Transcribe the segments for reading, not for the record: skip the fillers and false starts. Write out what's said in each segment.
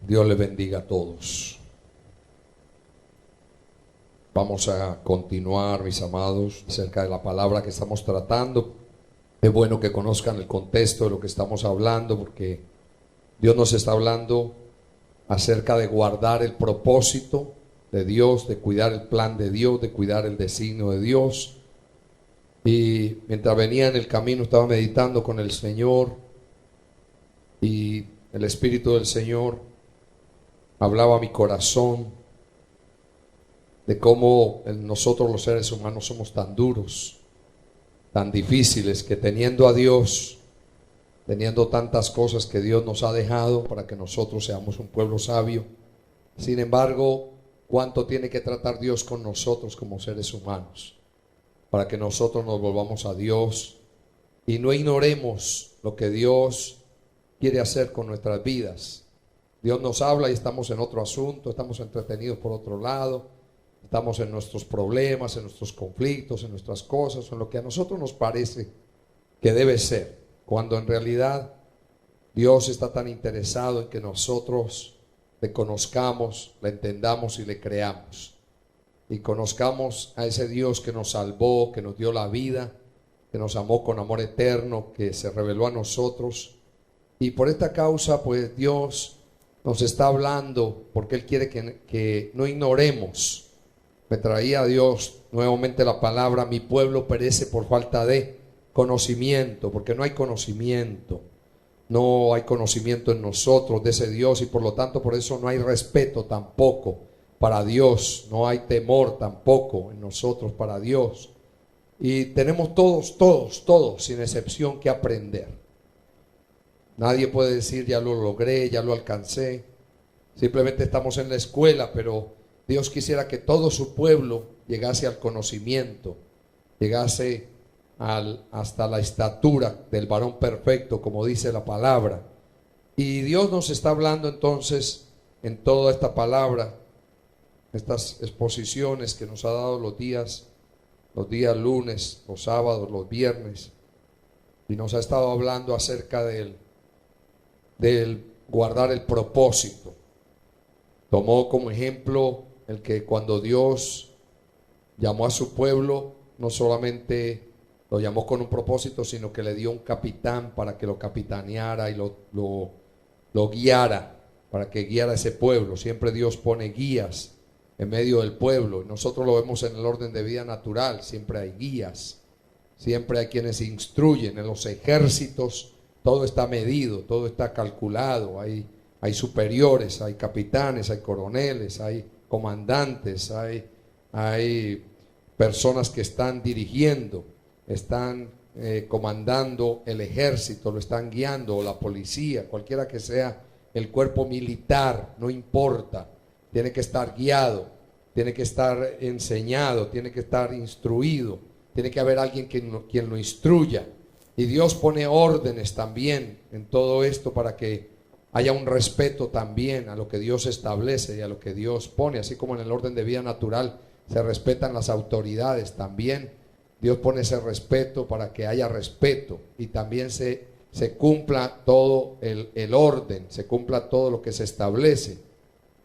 Dios les bendiga a todos. Vamos a continuar, mis amados, acerca de la palabra que estamos tratando. Es bueno que conozcan el contexto de lo que estamos hablando, porque Dios nos está hablando acerca de guardar el propósito de Dios, de cuidar el plan de Dios, de cuidar el designio de Dios. Y mientras venía en el camino estaba meditando con el Señor, y el Espíritu del Señor hablaba a mi corazón de cómo nosotros los seres humanos somos tan duros, tan difíciles, que teniendo a Dios, teniendo tantas cosas que Dios nos ha dejado para que nosotros seamos un pueblo sabio, sin embargo, cuánto tiene que tratar Dios con nosotros como seres humanos, para que nosotros nos volvamos a Dios y no ignoremos lo que Dios quiere hacer con nuestras vidas. Dios nos habla y estamos en otro asunto, estamos entretenidos por otro lado, estamos en nuestros problemas, en nuestros conflictos, en nuestras cosas, en lo que a nosotros nos parece que debe ser, cuando en realidad Dios está tan interesado en que nosotros le conozcamos, le entendamos y le creamos, y conozcamos a ese Dios que nos salvó, que nos dio la vida, que nos amó con amor eterno, que se reveló a nosotros. Y por esta causa, pues Dios nos está hablando, porque Él quiere que no ignoremos. Me traía Dios nuevamente la palabra: mi pueblo perece por falta de conocimiento, porque no hay conocimiento. No hay conocimiento en nosotros de ese Dios, y por lo tanto por eso no hay respeto tampoco para Dios, no hay temor tampoco en nosotros para Dios. Y tenemos todos, sin excepción, que aprender. Nadie puede decir ya lo logré, ya lo alcancé. Simplemente estamos en la escuela, pero Dios quisiera que todo su pueblo llegase al conocimiento, llegase hasta la estatura del varón perfecto, como dice la palabra. Y Dios nos está hablando entonces en toda esta palabra, estas exposiciones que nos ha dado los días lunes, los sábados, los viernes, y nos ha estado hablando acerca del guardar el propósito. Tomó como ejemplo el que cuando Dios llamó a su pueblo, no solamente lo llamó con un propósito, sino que le dio un capitán para que lo capitaneara y lo guiara, para que guiara a ese pueblo. Siempre Dios pone guías en medio del pueblo, y nosotros lo vemos en el orden de vida natural. Siempre hay guías, siempre hay quienes instruyen. En los ejércitos todo está medido, todo está calculado. Hay superiores, hay capitanes, hay coroneles, hay comandantes, hay personas que están dirigiendo, están comandando el ejército, lo están guiando, o la policía, cualquiera que sea el cuerpo militar, no importa, tiene que estar guiado, tiene que estar enseñado, tiene que estar instruido, tiene que haber alguien quien lo instruya. Y Dios pone órdenes también en todo esto para que haya un respeto también a lo que Dios establece y a lo que Dios pone. Así como en el orden de vida natural se respetan las autoridades, también Dios pone ese respeto para que haya respeto, y también se cumpla todo el orden, se cumpla todo lo que se establece.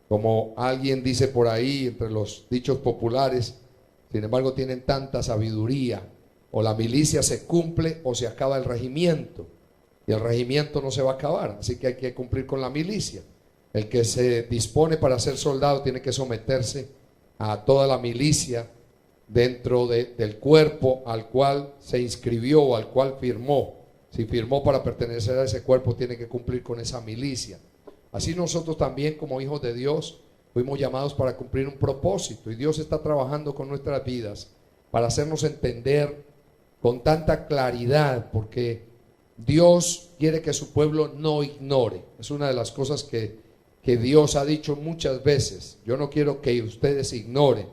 Como alguien dice por ahí entre los dichos populares, sin embargo tienen tanta sabiduría: o la milicia se cumple o se acaba el regimiento, y el regimiento no se va a acabar, así que hay que cumplir con la milicia. El que se dispone para ser soldado tiene que someterse a toda la milicia dentro del cuerpo al cual se inscribió o al cual firmó. Si firmó para pertenecer a ese cuerpo, tiene que cumplir con esa milicia. Así nosotros también, como hijos de Dios, fuimos llamados para cumplir un propósito, y Dios está trabajando con nuestras vidas para hacernos entender con tanta claridad, porque Dios quiere que su pueblo no ignore. Es una de las cosas que Dios ha dicho muchas veces: yo no quiero que ustedes ignoren.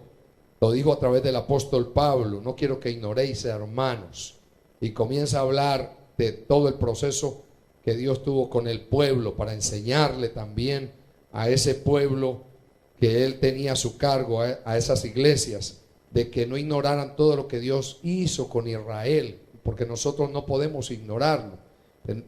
Lo dijo a través del apóstol Pablo: no quiero que ignoréis, hermanos. Y comienza a hablar de todo el proceso que Dios tuvo con el pueblo para enseñarle también a ese pueblo que Él tenía a su cargo, a esas iglesias, de que no ignoraran todo lo que Dios hizo con Israel, porque nosotros no podemos ignorarlo.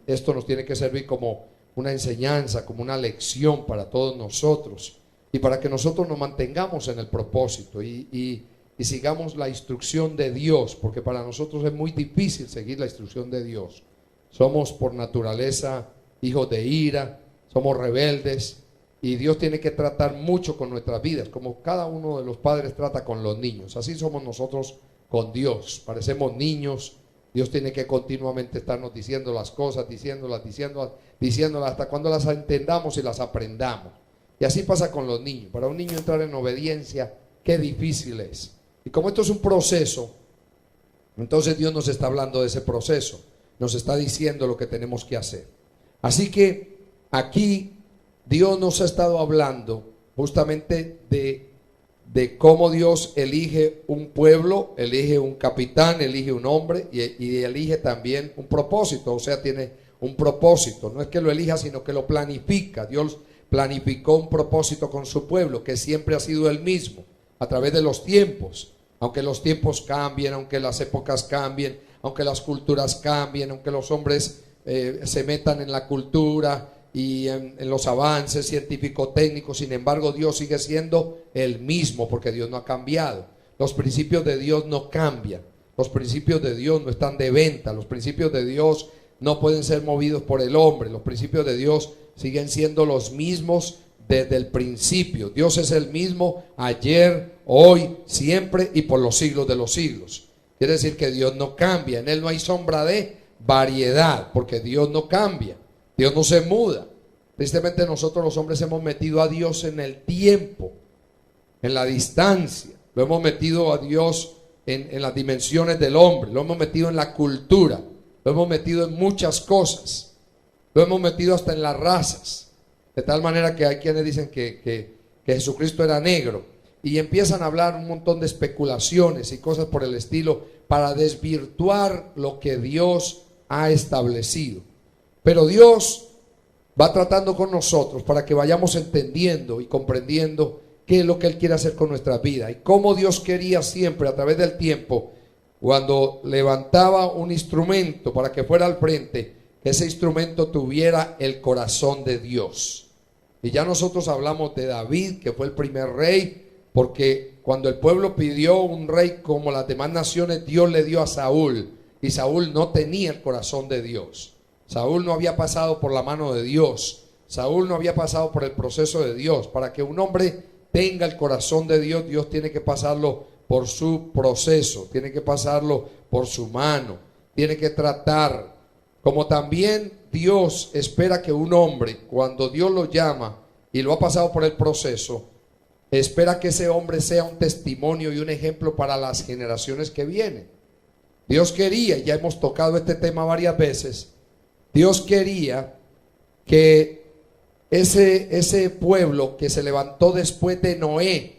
Esto nos tiene que servir como una enseñanza, como una lección para todos nosotros y para que nosotros nos mantengamos en el propósito y sigamos la instrucción de Dios, porque para nosotros es muy difícil seguir la instrucción de Dios. Somos por naturaleza hijos de ira, somos rebeldes y Dios tiene que tratar mucho con nuestras vidas, como cada uno de los padres trata con los niños. Así somos nosotros con Dios, parecemos niños. Dios tiene que continuamente estarnos diciendo las cosas, diciéndolas hasta cuando las entendamos y las aprendamos. Y así pasa con los niños. Para un niño entrar en obediencia, qué difícil es. Y como esto es un proceso, entonces Dios nos está hablando de ese proceso, nos está diciendo lo que tenemos que hacer. Así que aquí Dios nos ha estado hablando justamente de cómo Dios elige un pueblo, elige un capitán, elige un hombre y elige también un propósito. O sea, tiene un propósito. No es que lo elija, sino que lo planifica. Dios planificó un propósito con su pueblo, que siempre ha sido el mismo, a través de los tiempos. Aunque los tiempos cambien, aunque las épocas cambien, aunque las culturas cambien, aunque los hombres se metan en la cultura y en los avances científico-técnicos, sin embargo Dios sigue siendo el mismo, porque Dios no ha cambiado. Los principios de Dios no cambian, los principios de Dios no están de venta, los principios de Dios no pueden ser movidos por el hombre, los principios de Dios siguen siendo los mismos desde el principio. Dios es el mismo ayer, hoy, siempre y por los siglos de los siglos. Quiere decir que Dios no cambia, en Él no hay sombra de variedad, porque Dios no cambia, Dios no se muda. Tristemente nosotros los hombres hemos metido a Dios en el tiempo, en la distancia, lo hemos metido a Dios en las dimensiones del hombre, lo hemos metido en la cultura, lo hemos metido en muchas cosas, lo hemos metido hasta en las razas, de tal manera que hay quienes dicen que Jesucristo era negro y empiezan a hablar un montón de especulaciones y cosas por el estilo para desvirtuar lo que Dios ha establecido. Pero Dios va tratando con nosotros para que vayamos entendiendo y comprendiendo qué es lo que Él quiere hacer con nuestra vida y cómo Dios quería siempre a través del tiempo, cuando levantaba un instrumento para que fuera al frente, que ese instrumento tuviera el corazón de Dios. Y ya nosotros hablamos de David, que fue el primer rey, porque cuando el pueblo pidió un rey como las demás naciones, Dios le dio a Saúl, y Saúl no tenía el corazón de Dios. Saúl no había pasado por la mano de Dios, Saúl no había pasado por el proceso de Dios. Para que un hombre tenga el corazón de Dios, Dios tiene que pasarlo por su proceso, tiene que pasarlo por su mano, tiene que tratar. Como también Dios espera que un hombre, cuando Dios lo llama y lo ha pasado por el proceso, espera que ese hombre sea un testimonio y un ejemplo para las generaciones que vienen. Dios quería, ya hemos tocado este tema varias veces, Dios quería que ese pueblo que se levantó después de Noé,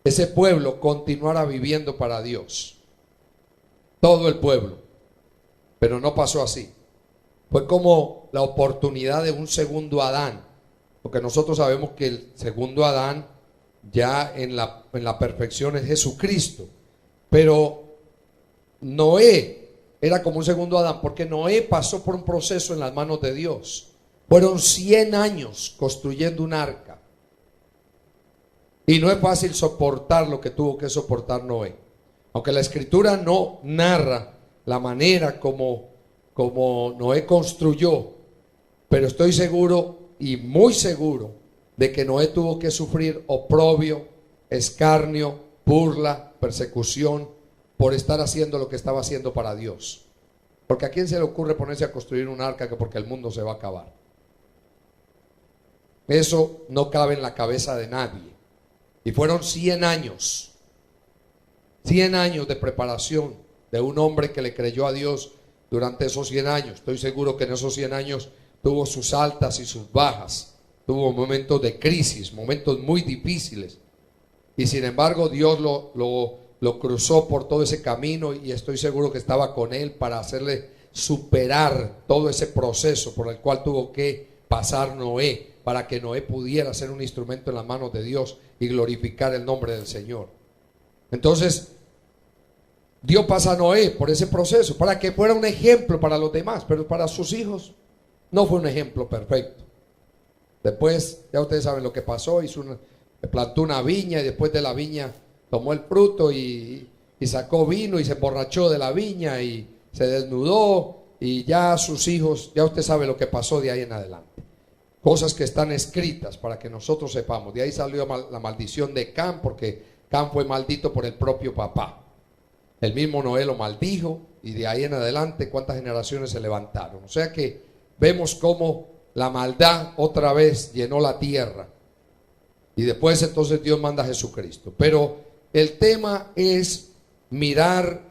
ese pueblo continuara viviendo para Dios. Todo el pueblo. Pero no pasó así. Fue como la oportunidad de un segundo Adán. Porque nosotros sabemos que el segundo Adán ya en la perfección es Jesucristo. Pero Noé era como un segundo Adán, porque Noé pasó por un proceso en las manos de Dios. Fueron 100 años construyendo un arca. Y no es fácil soportar lo que tuvo que soportar Noé. Aunque la escritura no narra la manera como Noé construyó, pero estoy seguro y muy seguro de que Noé tuvo que sufrir oprobio, escarnio, burla, persecución por estar haciendo lo que estaba haciendo para Dios. Porque ¿a quién se le ocurre ponerse a construir un arca que porque el mundo se va a acabar? Eso no cabe en la cabeza de nadie. Y fueron 100 años. 100 años de preparación de un hombre que le creyó a Dios durante esos 100 años. Estoy seguro que en esos 100 años tuvo sus altas y sus bajas. Tuvo momentos de crisis, momentos muy difíciles. Y sin embargo Dios lo cruzó por todo ese camino y estoy seguro que estaba con él para hacerle superar todo ese proceso por el cual tuvo que pasar Noé, para que Noé pudiera ser un instrumento en las manos de Dios y glorificar el nombre del Señor. Entonces, Dios pasa a Noé por ese proceso, para que fuera un ejemplo para los demás, pero para sus hijos no fue un ejemplo perfecto. Después, ya ustedes saben lo que pasó, plantó una viña y después de la viña tomó el fruto y sacó vino y se emborrachó de la viña y se desnudó y ya sus hijos, ya usted sabe lo que pasó de ahí en adelante. Cosas que están escritas para que nosotros sepamos. De ahí salió la maldición de Cam, porque Cam fue maldito por el propio papá. El mismo Noé lo maldijo y de ahí en adelante cuántas generaciones se levantaron. O sea que vemos cómo la maldad otra vez llenó la tierra. Y después entonces Dios manda a Jesucristo. Pero el tema es mirar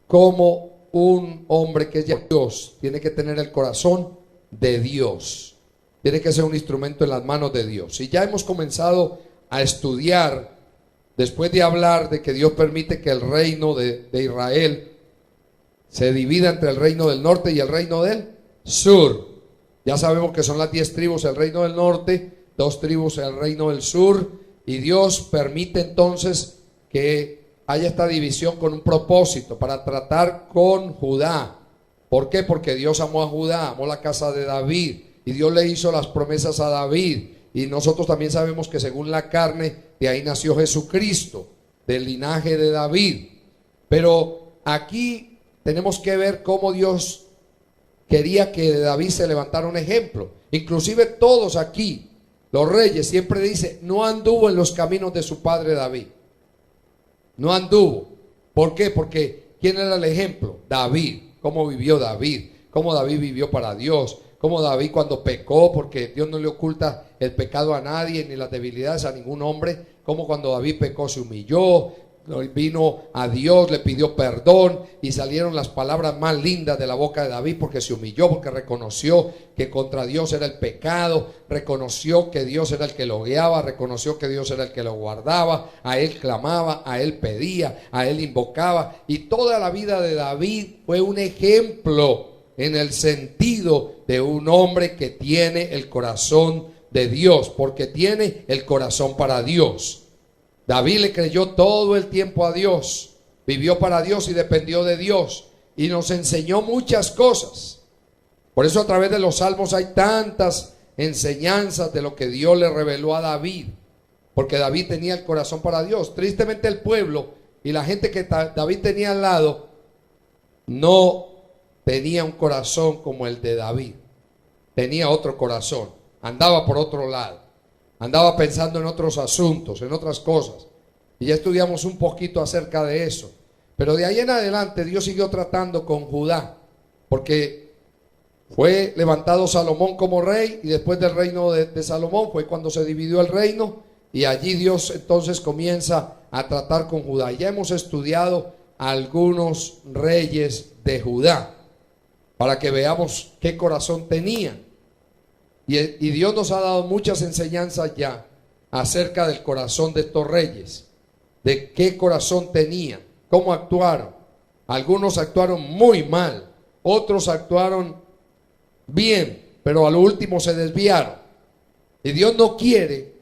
cómo un hombre que es Dios tiene que tener el corazón de Dios. Tiene que ser un instrumento en las manos de Dios. Y ya hemos comenzado a estudiar, después de hablar de que Dios permite que el reino de Israel se divida entre el reino del norte y el reino del sur. Ya sabemos que son las 10 tribus el reino del norte, 2 tribus el reino del sur. Y Dios permite entonces que haya esta división con un propósito, para tratar con Judá. ¿Por qué? Porque Dios amó a Judá, amó la casa de David. Y Dios le hizo las promesas a David. Y nosotros también sabemos que según la carne, de ahí nació Jesucristo, del linaje de David. Pero aquí tenemos que ver cómo Dios quería que de David se levantara un ejemplo. Inclusive todos aquí, los reyes, siempre dice, no anduvo en los caminos de su padre David. No anduvo. ¿Por qué? Porque ¿quién era el ejemplo? David. ¿Cómo vivió David? ¿Cómo David vivió para Dios? Como David cuando pecó, porque Dios no le oculta el pecado a nadie, ni las debilidades a ningún hombre. Como cuando David pecó se humilló, vino a Dios, le pidió perdón y salieron las palabras más lindas de la boca de David, porque se humilló, porque reconoció que contra Dios era el pecado, reconoció que Dios era el que lo guiaba, reconoció que Dios era el que lo guardaba, a él clamaba, a él pedía, a él invocaba. Y toda la vida de David fue un ejemplo en el sentido de un hombre que tiene el corazón de Dios, porque tiene el corazón para Dios. David le creyó todo el tiempo a Dios, vivió para Dios y dependió de Dios, y nos enseñó muchas cosas. Por eso a través de los salmos hay tantas enseñanzas de lo que Dios le reveló a David, porque David tenía el corazón para Dios. Tristemente el pueblo y la gente que David tenía al lado no tenía un corazón como el de David. Tenía otro corazón, andaba por otro lado, andaba pensando en otros asuntos, en otras cosas. Y ya estudiamos un poquito acerca de eso. Pero de ahí en adelante Dios siguió tratando con Judá, porque fue levantado Salomón como rey, y después del reino de Salomón fue cuando se dividió el reino, y allí Dios entonces comienza a tratar con Judá. Y ya hemos estudiado algunos reyes de Judá, para que veamos qué corazón tenían. Y Dios nos ha dado muchas enseñanzas ya acerca del corazón de estos reyes, de qué corazón tenían, cómo actuaron. Algunos actuaron muy mal, otros actuaron bien, pero a lo último se desviaron. Y Dios no quiere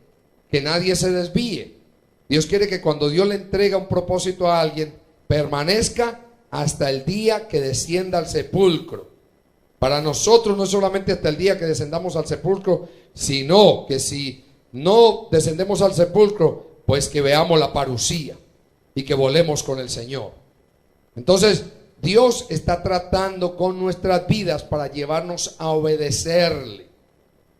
que nadie se desvíe. Dios quiere que cuando Dios le entrega un propósito a alguien, permanezca hasta el día que descienda al sepulcro. Para nosotros no es solamente hasta el día que descendamos al sepulcro, sino que si no descendemos al sepulcro, pues que veamos la parucía y que volemos con el Señor. Entonces Dios está tratando con nuestras vidas para llevarnos a obedecerle,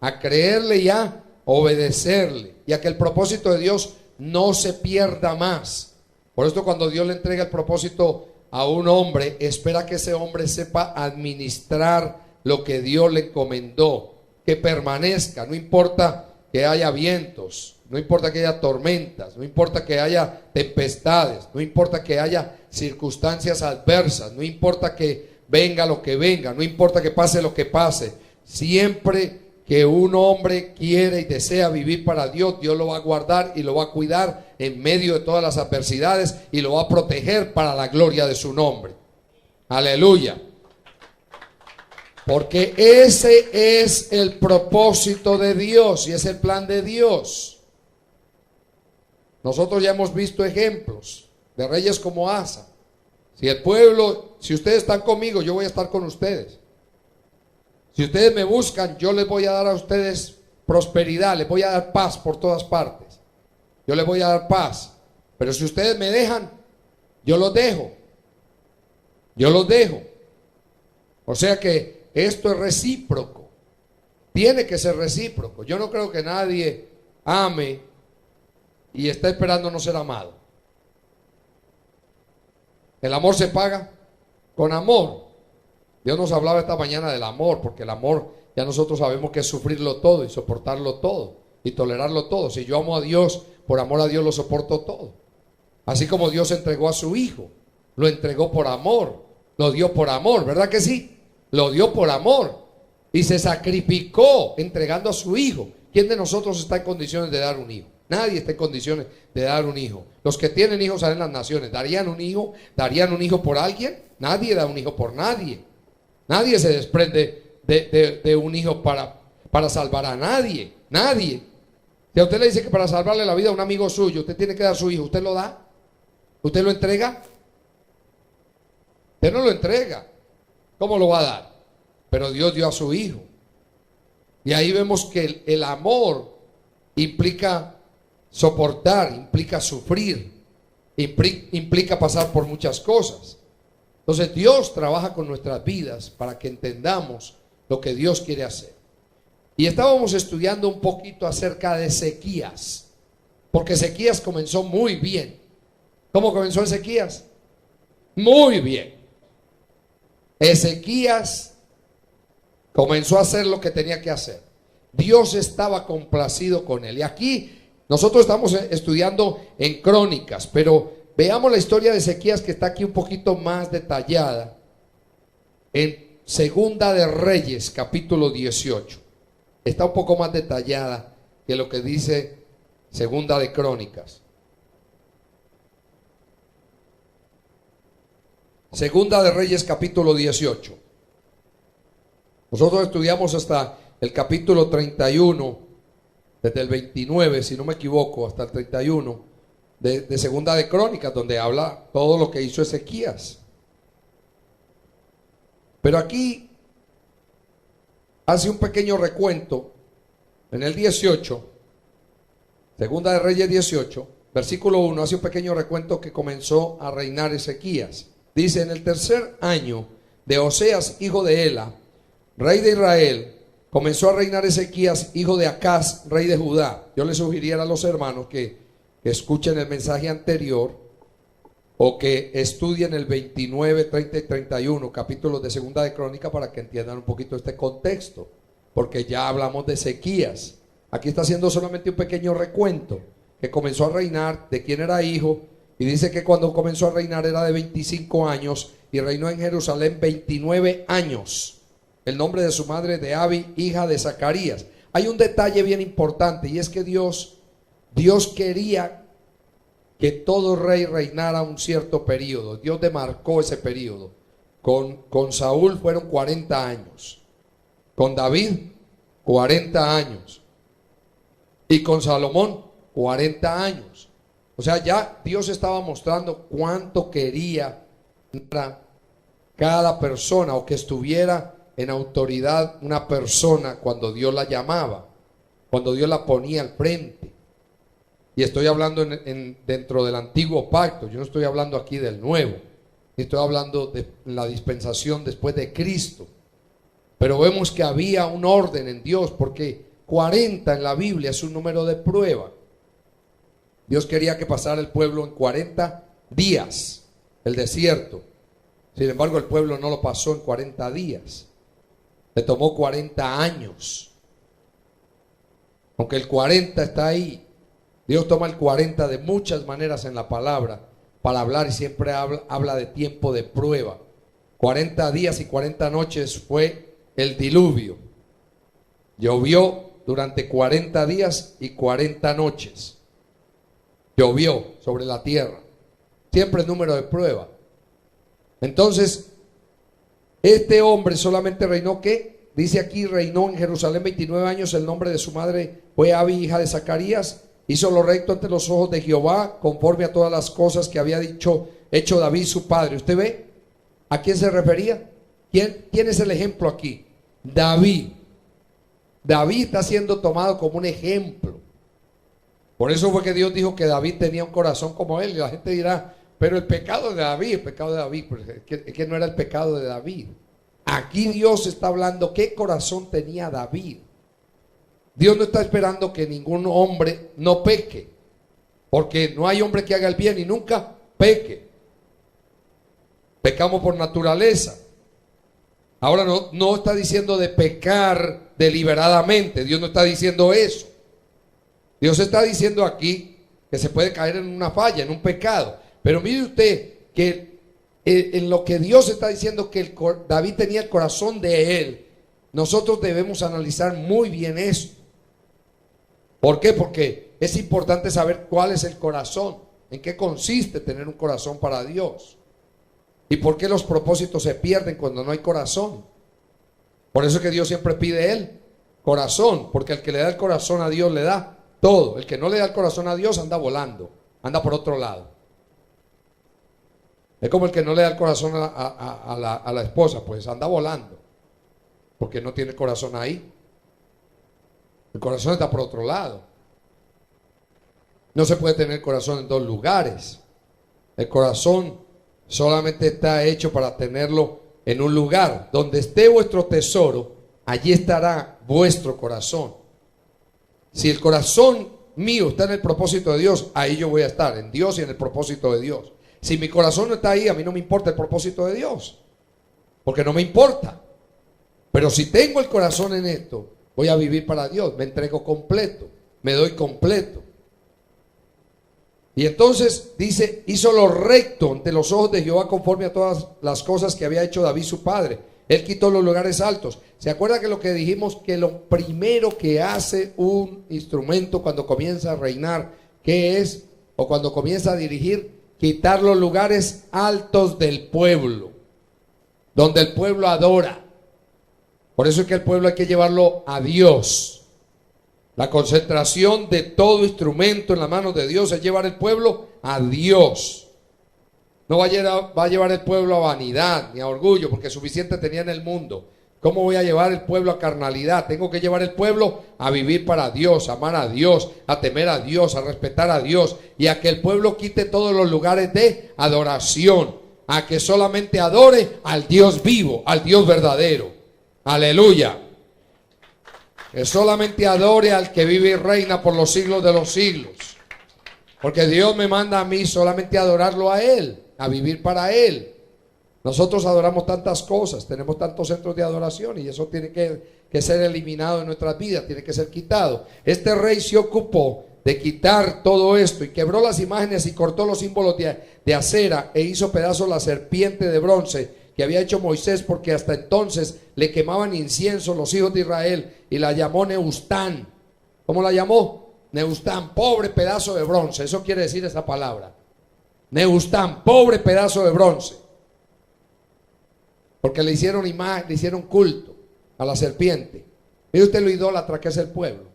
a creerle y a obedecerle, y a que el propósito de Dios no se pierda más. Por esto cuando Dios le entrega el propósito a un hombre, espera que ese hombre sepa administrar lo que Dios le encomendó, que permanezca, no importa que haya vientos, no importa que haya tormentas, no importa que haya tempestades, no importa que haya circunstancias adversas, no importa que venga lo que venga, no importa que pase lo que pase. Siempre que un hombre quiere y desea vivir para Dios, Dios lo va a guardar y lo va a cuidar en medio de todas las adversidades, y lo va a proteger para la gloria de su nombre. Aleluya. Porque ese es el propósito de Dios y es el plan de Dios. Nosotros ya hemos visto ejemplos de reyes como Asa, Si el pueblo, si ustedes están conmigo, yo voy a estar con ustedes. Si ustedes me buscan, yo les voy a dar a ustedes prosperidad, les voy a dar paz por todas partes. Yo les voy a dar paz. Pero si ustedes me dejan, yo los dejo. Yo los dejo. O sea que esto es recíproco. Tiene que ser recíproco. Yo no creo que nadie ame y está esperando no ser amado. El amor se paga con amor. Dios nos hablaba esta mañana del amor, porque el amor ya nosotros sabemos que es sufrirlo todo y soportarlo todo y tolerarlo todo. Si yo amo a Dios, por amor a Dios lo soporto todo. Así como Dios entregó a su Hijo, lo entregó por amor, lo dio por amor, ¿verdad que sí? Lo dio por amor y se sacrificó entregando a su Hijo. ¿Quién de nosotros está en condiciones de dar un hijo? Nadie está en condiciones de dar un hijo. Los que tienen hijos en las naciones, ¿darían un hijo? ¿Darían un hijo por alguien? Nadie da un hijo por nadie. Nadie se desprende de un hijo para salvar a nadie. Nadie. Si a usted le dice que para salvarle la vida a un amigo suyo, usted tiene que dar su hijo, ¿usted lo da? ¿Usted lo entrega? Usted no lo entrega. ¿Cómo lo va a dar? Pero Dios dio a su Hijo. Y ahí vemos que el amor implica soportar, implica sufrir, implica pasar por muchas cosas. Entonces Dios trabaja con nuestras vidas para que entendamos lo que Dios quiere hacer. Y estábamos estudiando un poquito acerca de Ezequías, porque Ezequías comenzó muy bien. ¿Cómo comenzó Ezequías? Muy bien. Ezequías comenzó a hacer lo que tenía que hacer. Dios estaba complacido con él. Y aquí nosotros estamos estudiando en Crónicas, pero veamos la historia de Ezequías, que está aquí un poquito más detallada en Segunda de Reyes, capítulo 18. Está un poco más detallada que lo que dice Segunda de Crónicas. Segunda de Reyes, capítulo 18. Nosotros estudiamos hasta el capítulo 31, desde el 29, si no me equivoco, hasta el 31 de Segunda de Crónicas, donde habla todo lo que hizo Ezequías. Pero aquí hace un pequeño recuento en el 18, Segunda de Reyes 18, versículo 1, hace un pequeño recuento que comenzó a reinar Ezequías. Dice: en el tercer año de Oseas, hijo de Ela, rey de Israel, comenzó a reinar Ezequías, hijo de Acaz, rey de Judá. Yo les sugiriera a los hermanos que escuchen el mensaje anterior o que estudien el 29, 30 y 31 capítulos de Segunda de Crónica para que entiendan un poquito este contexto, porque ya hablamos de Ezequías. Aquí está haciendo solamente un pequeño recuento, que comenzó a reinar, de quién era hijo, y dice que cuando comenzó a reinar era de 25 años y reinó en Jerusalén 29 años. El nombre de su madre de Abi, hija de Zacarías. Hay un detalle bien importante, y es que Dios quería que todo rey reinara un cierto periodo. Dios demarcó ese periodo. Con Saúl fueron 40 años. Con David, 40 años. Y con Salomón, 40 años. O sea, ya Dios estaba mostrando cuánto quería cada persona, o que estuviera en autoridad una persona cuando Dios la llamaba, cuando Dios la ponía al frente. Y estoy hablando dentro del antiguo pacto. Yo no estoy hablando aquí del nuevo. Estoy hablando de la dispensación después de Cristo. Pero vemos que había un orden en Dios, porque 40 en la Biblia es un número de prueba. Dios quería que pasara el pueblo en 40 días el desierto. Sin embargo, el pueblo no lo pasó en 40 días. Le tomó 40 años. Aunque el 40 está ahí, Dios toma el 40 de muchas maneras en la palabra para hablar, y siempre habla de tiempo de prueba. 40 días y 40 noches fue el diluvio. Llovió durante 40 días y 40 noches. Llovió sobre la tierra. Siempre el número de prueba. Entonces, este hombre solamente reinó, ¿qué? Dice aquí, reinó en Jerusalén 29 años. El nombre de su madre fue Abi, hija de Zacarías. Hizo lo recto ante los ojos de Jehová, conforme a todas las cosas que había dicho hecho David su padre. ¿Usted ve a quién se refería? ¿Quién es el ejemplo aquí? David. David está siendo tomado como un ejemplo. Por eso fue que Dios dijo que David tenía un corazón como él. Y la gente dirá, pero el pecado de David, el pecado de David, pues es que no era el pecado de David. Aquí Dios está hablando qué corazón tenía David. Dios no está esperando que ningún hombre no peque, porque no hay hombre que haga el bien y nunca peque. Pecamos por naturaleza. Ahora no está diciendo de pecar deliberadamente. Dios no está diciendo eso. Dios está diciendo aquí que se puede caer en una falla, en un pecado. Pero mire usted que en lo que Dios está diciendo que David tenía el corazón de él, nosotros debemos analizar muy bien esto. ¿Por qué? Porque es importante saber cuál es el corazón, en qué consiste tener un corazón para Dios. ¿Y por qué los propósitos se pierden cuando no hay corazón? Por eso es que Dios siempre pide el corazón, porque el que le da el corazón a Dios le da todo. El que no le da el corazón a Dios anda volando, anda por otro lado. Es como el que no le da el corazón a la esposa, pues anda volando, porque no tiene el corazón ahí. El corazón está por otro lado. No se puede tener corazón en dos lugares. El corazón solamente está hecho para tenerlo en un lugar. Donde esté vuestro tesoro, allí estará vuestro corazón. Si el corazón mío está en el propósito de Dios, ahí yo voy a estar, en Dios y en el propósito de Dios. Si mi corazón no está ahí, a mí no me importa el propósito de Dios, porque no me importa. Pero si tengo el corazón en esto, voy a vivir para Dios, me entrego completo, me doy completo. Y entonces dice, hizo lo recto ante los ojos de Jehová conforme a todas las cosas que había hecho David su padre. Él quitó los lugares altos. ¿Se acuerda que lo que dijimos, que lo primero que hace un instrumento cuando comienza a reinar, qué es? O cuando comienza a dirigir, quitar los lugares altos del pueblo, donde el pueblo adora. Por eso es que el pueblo hay que llevarlo a Dios. La concentración de todo instrumento en las manos de Dios es llevar el pueblo a Dios. No va a llevar el pueblo a vanidad ni a orgullo, porque suficiente tenía en el mundo. ¿Cómo voy a llevar el pueblo a carnalidad? Tengo que llevar el pueblo a vivir para Dios, a amar a Dios, a temer a Dios, a respetar a Dios, y a que el pueblo quite todos los lugares de adoración, a que solamente adore al Dios vivo, al Dios verdadero. Aleluya. Que solamente adore al que vive y reina por los siglos de los siglos. Porque Dios me manda a mí solamente a adorarlo a Él, a vivir para Él. Nosotros adoramos tantas cosas, tenemos tantos centros de adoración y eso tiene que ser eliminado de nuestras vidas, tiene que ser quitado. Este rey se ocupó de quitar todo esto y quebró las imágenes y cortó los símbolos de acera e hizo pedazos la serpiente de bronce que había hecho Moisés, porque hasta entonces le quemaban incienso los hijos de Israel, y la llamó Neustán. ¿Cómo la llamó? Neustán, pobre pedazo de bronce. Eso quiere decir esa palabra. Neustán, pobre pedazo de bronce. Porque le hicieron imagen, le hicieron culto a la serpiente. Mire usted lo idólatra que es el pueblo.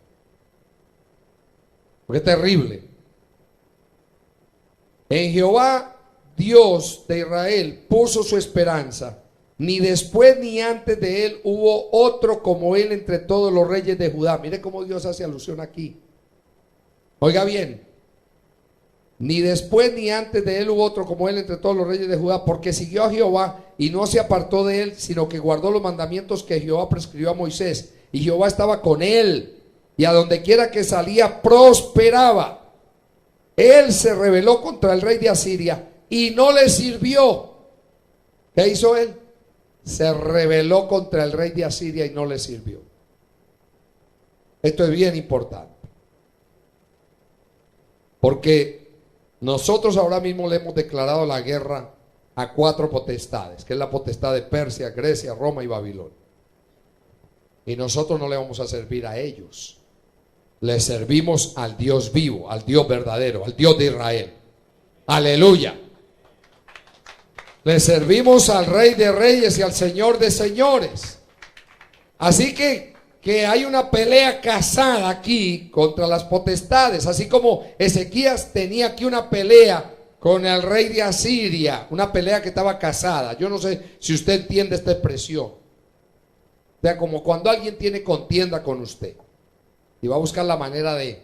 Porque es terrible. En Jehová Dios de Israel puso su esperanza, ni después ni antes de él hubo otro como él entre todos los reyes de Judá. Mire cómo Dios hace alusión aquí. Oiga bien, ni después ni antes de él hubo otro como él entre todos los reyes de Judá, porque siguió a Jehová y no se apartó de él, sino que guardó los mandamientos que Jehová prescribió a Moisés, y Jehová estaba con él, y a donde quiera que salía prosperaba. Él se rebeló contra el rey de Asiria y no le sirvió. ¿Qué hizo él? Se rebeló contra el rey de Asiria y no le sirvió. Esto es bien importante, porque nosotros ahora mismo le hemos declarado la guerra a 4 potestades, que es la potestad de Persia, Grecia, Roma y Babilonia. Y nosotros no le vamos a servir a ellos. Le servimos al Dios vivo, al Dios verdadero, al Dios de Israel. Aleluya. Le servimos al Rey de Reyes y al Señor de Señores. Así que hay una pelea casada aquí contra las potestades. Así como Ezequías tenía aquí una pelea con el rey de Asiria, una pelea que estaba casada. Yo no sé si usted entiende esta expresión. O sea, como cuando alguien tiene contienda con usted y va a buscar la manera de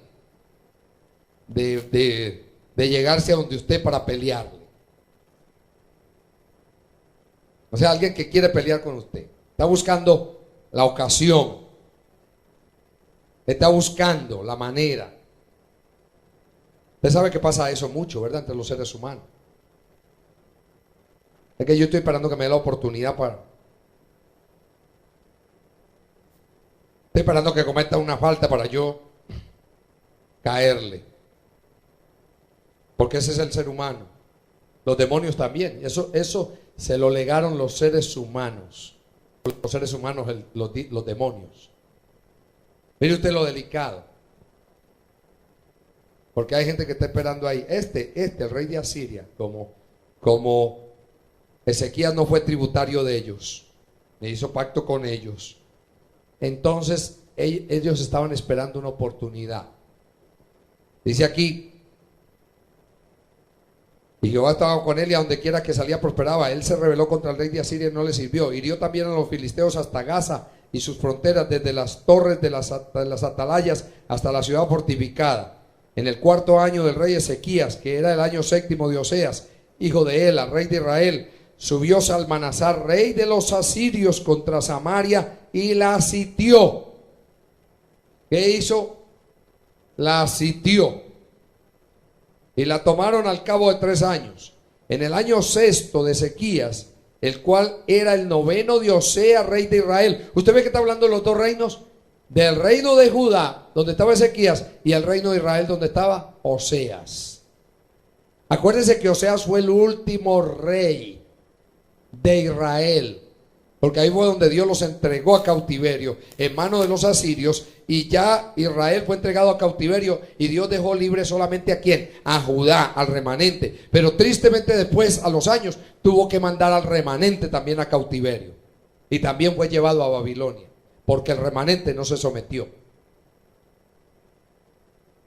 llegarse a donde usted para pelearle. O sea, alguien que quiere pelear con usted. Está buscando la ocasión. Está buscando la manera. Usted sabe que pasa eso mucho, ¿verdad? Entre los seres humanos. Es que yo estoy esperando que me dé la oportunidad para... Estoy esperando que cometa una falta para yo caerle. Porque ese es el ser humano. Los demonios también. Eso se lo legaron los seres humanos. Los seres humanos, los demonios. Mire usted lo delicado. Porque hay gente que está esperando ahí. El rey de Asiria, como Ezequías no fue tributario de ellos, ni hizo pacto con ellos. Entonces ellos estaban esperando una oportunidad. Dice aquí, y Jehová estaba con él y a donde quiera que salía prosperaba. Él se rebeló contra el rey de Asiria y no le sirvió. Hirió también a los filisteos hasta Gaza y sus fronteras, desde las torres de las atalayas hasta la ciudad fortificada. En el 4.º año del rey Ezequías, que era el año 7º de Oseas, hijo de Ela, rey de Israel, subió Salmanasar, rey de los asirios, contra Samaria y la sitió. ¿Qué hizo? La sitió. Y la tomaron al cabo de 3 años. En el año 6º de Ezequías, el cual era el 9º de Oseas, rey de Israel. Usted ve que está hablando de los dos reinos. Del reino de Judá, donde estaba Ezequías, y el reino de Israel, donde estaba Oseas. Acuérdense que Oseas fue el último rey de Israel, porque ahí fue donde Dios los entregó a cautiverio en manos de los asirios, y ya Israel fue entregado a cautiverio y Dios dejó libre solamente a quién, a Judá, al remanente. Pero tristemente después, a los años, tuvo que mandar al remanente también a cautiverio, y también fue llevado a Babilonia, porque el remanente no se sometió.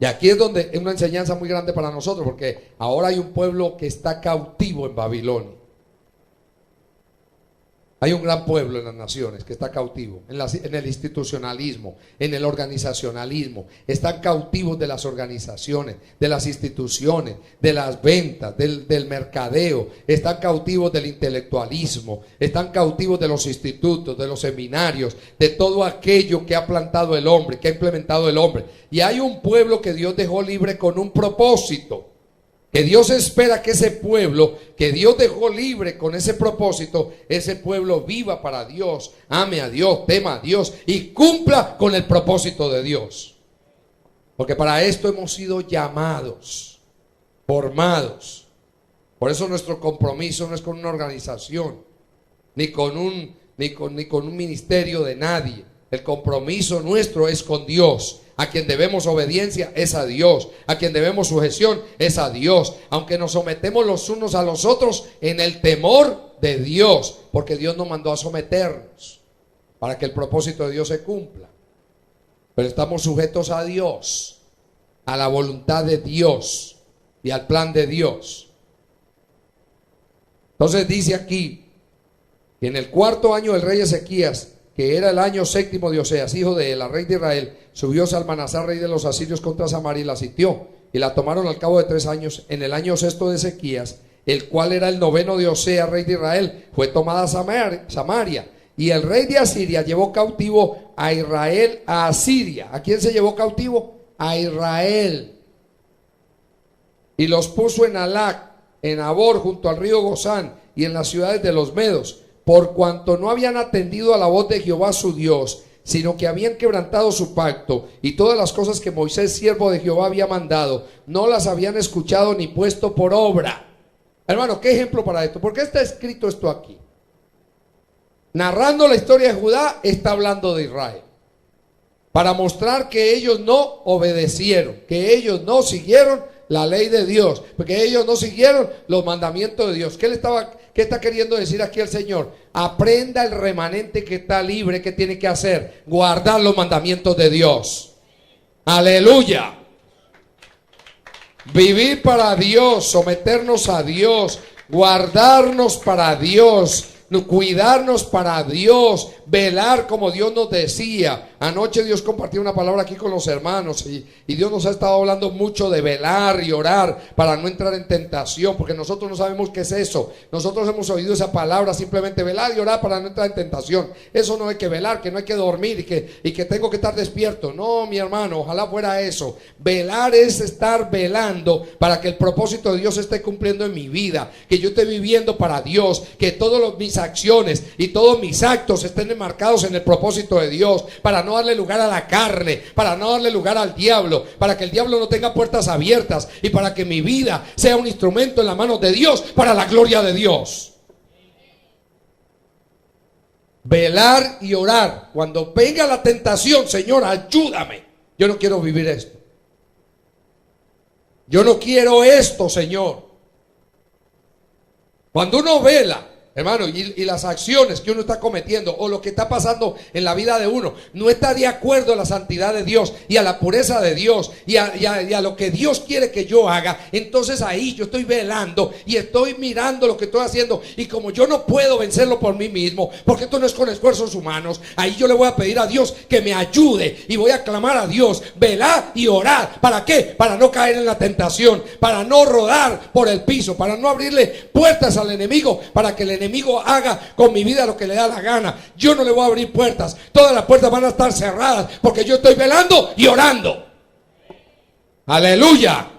Y aquí es donde es una enseñanza muy grande para nosotros, porque ahora hay un pueblo que está cautivo en Babilonia. Hay un gran pueblo en las naciones que está cautivo, en el institucionalismo, en el organizacionalismo. Están cautivos de las organizaciones, de las instituciones, de las ventas, del mercadeo. Están cautivos del intelectualismo. Están cautivos de los institutos, de los seminarios, de todo aquello que ha plantado el hombre, que ha implementado el hombre. Y hay un pueblo que Dios dejó libre con un propósito. Que Dios espera que ese pueblo, que Dios dejó libre con ese propósito, ese pueblo viva para Dios, ame a Dios, tema a Dios y cumpla con el propósito de Dios. Porque para esto hemos sido llamados, formados. Por eso nuestro compromiso no es con una organización, ni con un ministerio de nadie. El compromiso nuestro es con Dios. A quien debemos obediencia es a Dios. A quien debemos sujeción es a Dios. Aunque nos sometemos los unos a los otros en el temor de Dios. Porque Dios nos mandó a someternos para que el propósito de Dios se cumpla. Pero estamos sujetos a Dios, a la voluntad de Dios y al plan de Dios. Entonces dice aquí que en el 4.º año del rey Ezequías, que era el año 7º de Oseas, hijo de Ela, rey de Israel, subió Salmanasar, rey de los asirios, contra Samaria y la sitió. Y la tomaron al cabo de 3 años. En el año 6º de Ezequías, el cual era el 9º de Oseas, rey de Israel, fue tomada Samaria. Y el rey de Asiria llevó cautivo a Israel a Asiria. ¿A quién se llevó cautivo? A Israel. Y los puso en Alac, en Abor, junto al río Gozán, y en las ciudades de los medos, por cuanto no habían atendido a la voz de Jehová su Dios, sino que habían quebrantado su pacto, y todas las cosas que Moisés, siervo de Jehová, había mandado, no las habían escuchado ni puesto por obra. Hermano, ¿qué ejemplo para esto? ¿Por qué está escrito esto aquí? Narrando la historia de Judá, está hablando de Israel, para mostrar que ellos no obedecieron, que ellos no siguieron la ley de Dios, porque ellos no siguieron los mandamientos de Dios. ¿Qué está queriendo decir aquí el Señor? Aprenda el remanente que está libre, ¿qué tiene que hacer? Guardar los mandamientos de Dios. Aleluya. Vivir para Dios, someternos a Dios, guardarnos para Dios, cuidarnos para Dios, velar como Dios nos decía. Anoche Dios compartió una palabra aquí con los hermanos y Dios nos ha estado hablando mucho de velar y orar para no entrar en tentación, porque nosotros no sabemos qué es eso. Nosotros hemos oído esa palabra, simplemente velar y orar para no entrar en tentación. Eso no hay que velar, que no hay que dormir y que tengo que estar despierto. No, mi hermano, ojalá fuera eso. Velar es estar velando para que el propósito de Dios se esté cumpliendo en mi vida, que yo esté viviendo para Dios, que todas mis acciones y todos mis actos estén enmarcados en el propósito de Dios, para no darle lugar a la carne, para no darle lugar al diablo, para que el diablo no tenga puertas abiertas y para que mi vida sea un instrumento en las manos de Dios para la gloria de Dios. Velar y orar. Cuando venga la tentación, Señor, ayúdame. Yo no quiero vivir esto. Yo no quiero esto, Señor. Cuando uno vela, hermano, y las acciones que uno está cometiendo o lo que está pasando en la vida de uno no está de acuerdo a la santidad de Dios y a la pureza de Dios y a lo que Dios quiere que yo haga, entonces ahí yo estoy velando y estoy mirando lo que estoy haciendo, y como yo no puedo vencerlo por mí mismo, porque esto no es con esfuerzos humanos, ahí yo le voy a pedir a Dios que me ayude y voy a clamar a Dios, velar y orar. ¿Para qué? Para no caer en la tentación, para no rodar por el piso, para no abrirle puertas al enemigo, para que el enemigo haga con mi vida lo que le da la gana. Yo no le voy a abrir puertas, todas las puertas van a estar cerradas porque yo estoy velando y orando. Aleluya.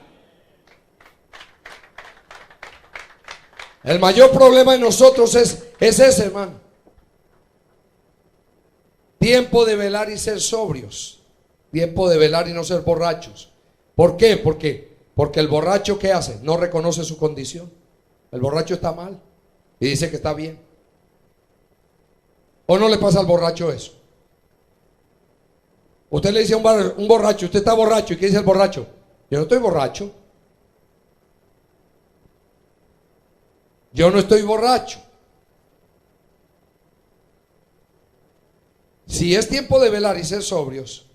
El mayor problema de nosotros es ese, hermano. Tiempo de velar y ser sobrios. Tiempo de velar y no ser borrachos. ¿Por qué? Porque el borracho, ¿qué hace? No reconoce su condición. El borracho está mal y dice que está bien. ¿O no le pasa al borracho eso? Usted le dice a un borracho, usted está borracho, ¿y qué dice el borracho? Yo no estoy borracho. Yo no estoy borracho. Si es tiempo de velar y ser sobrios,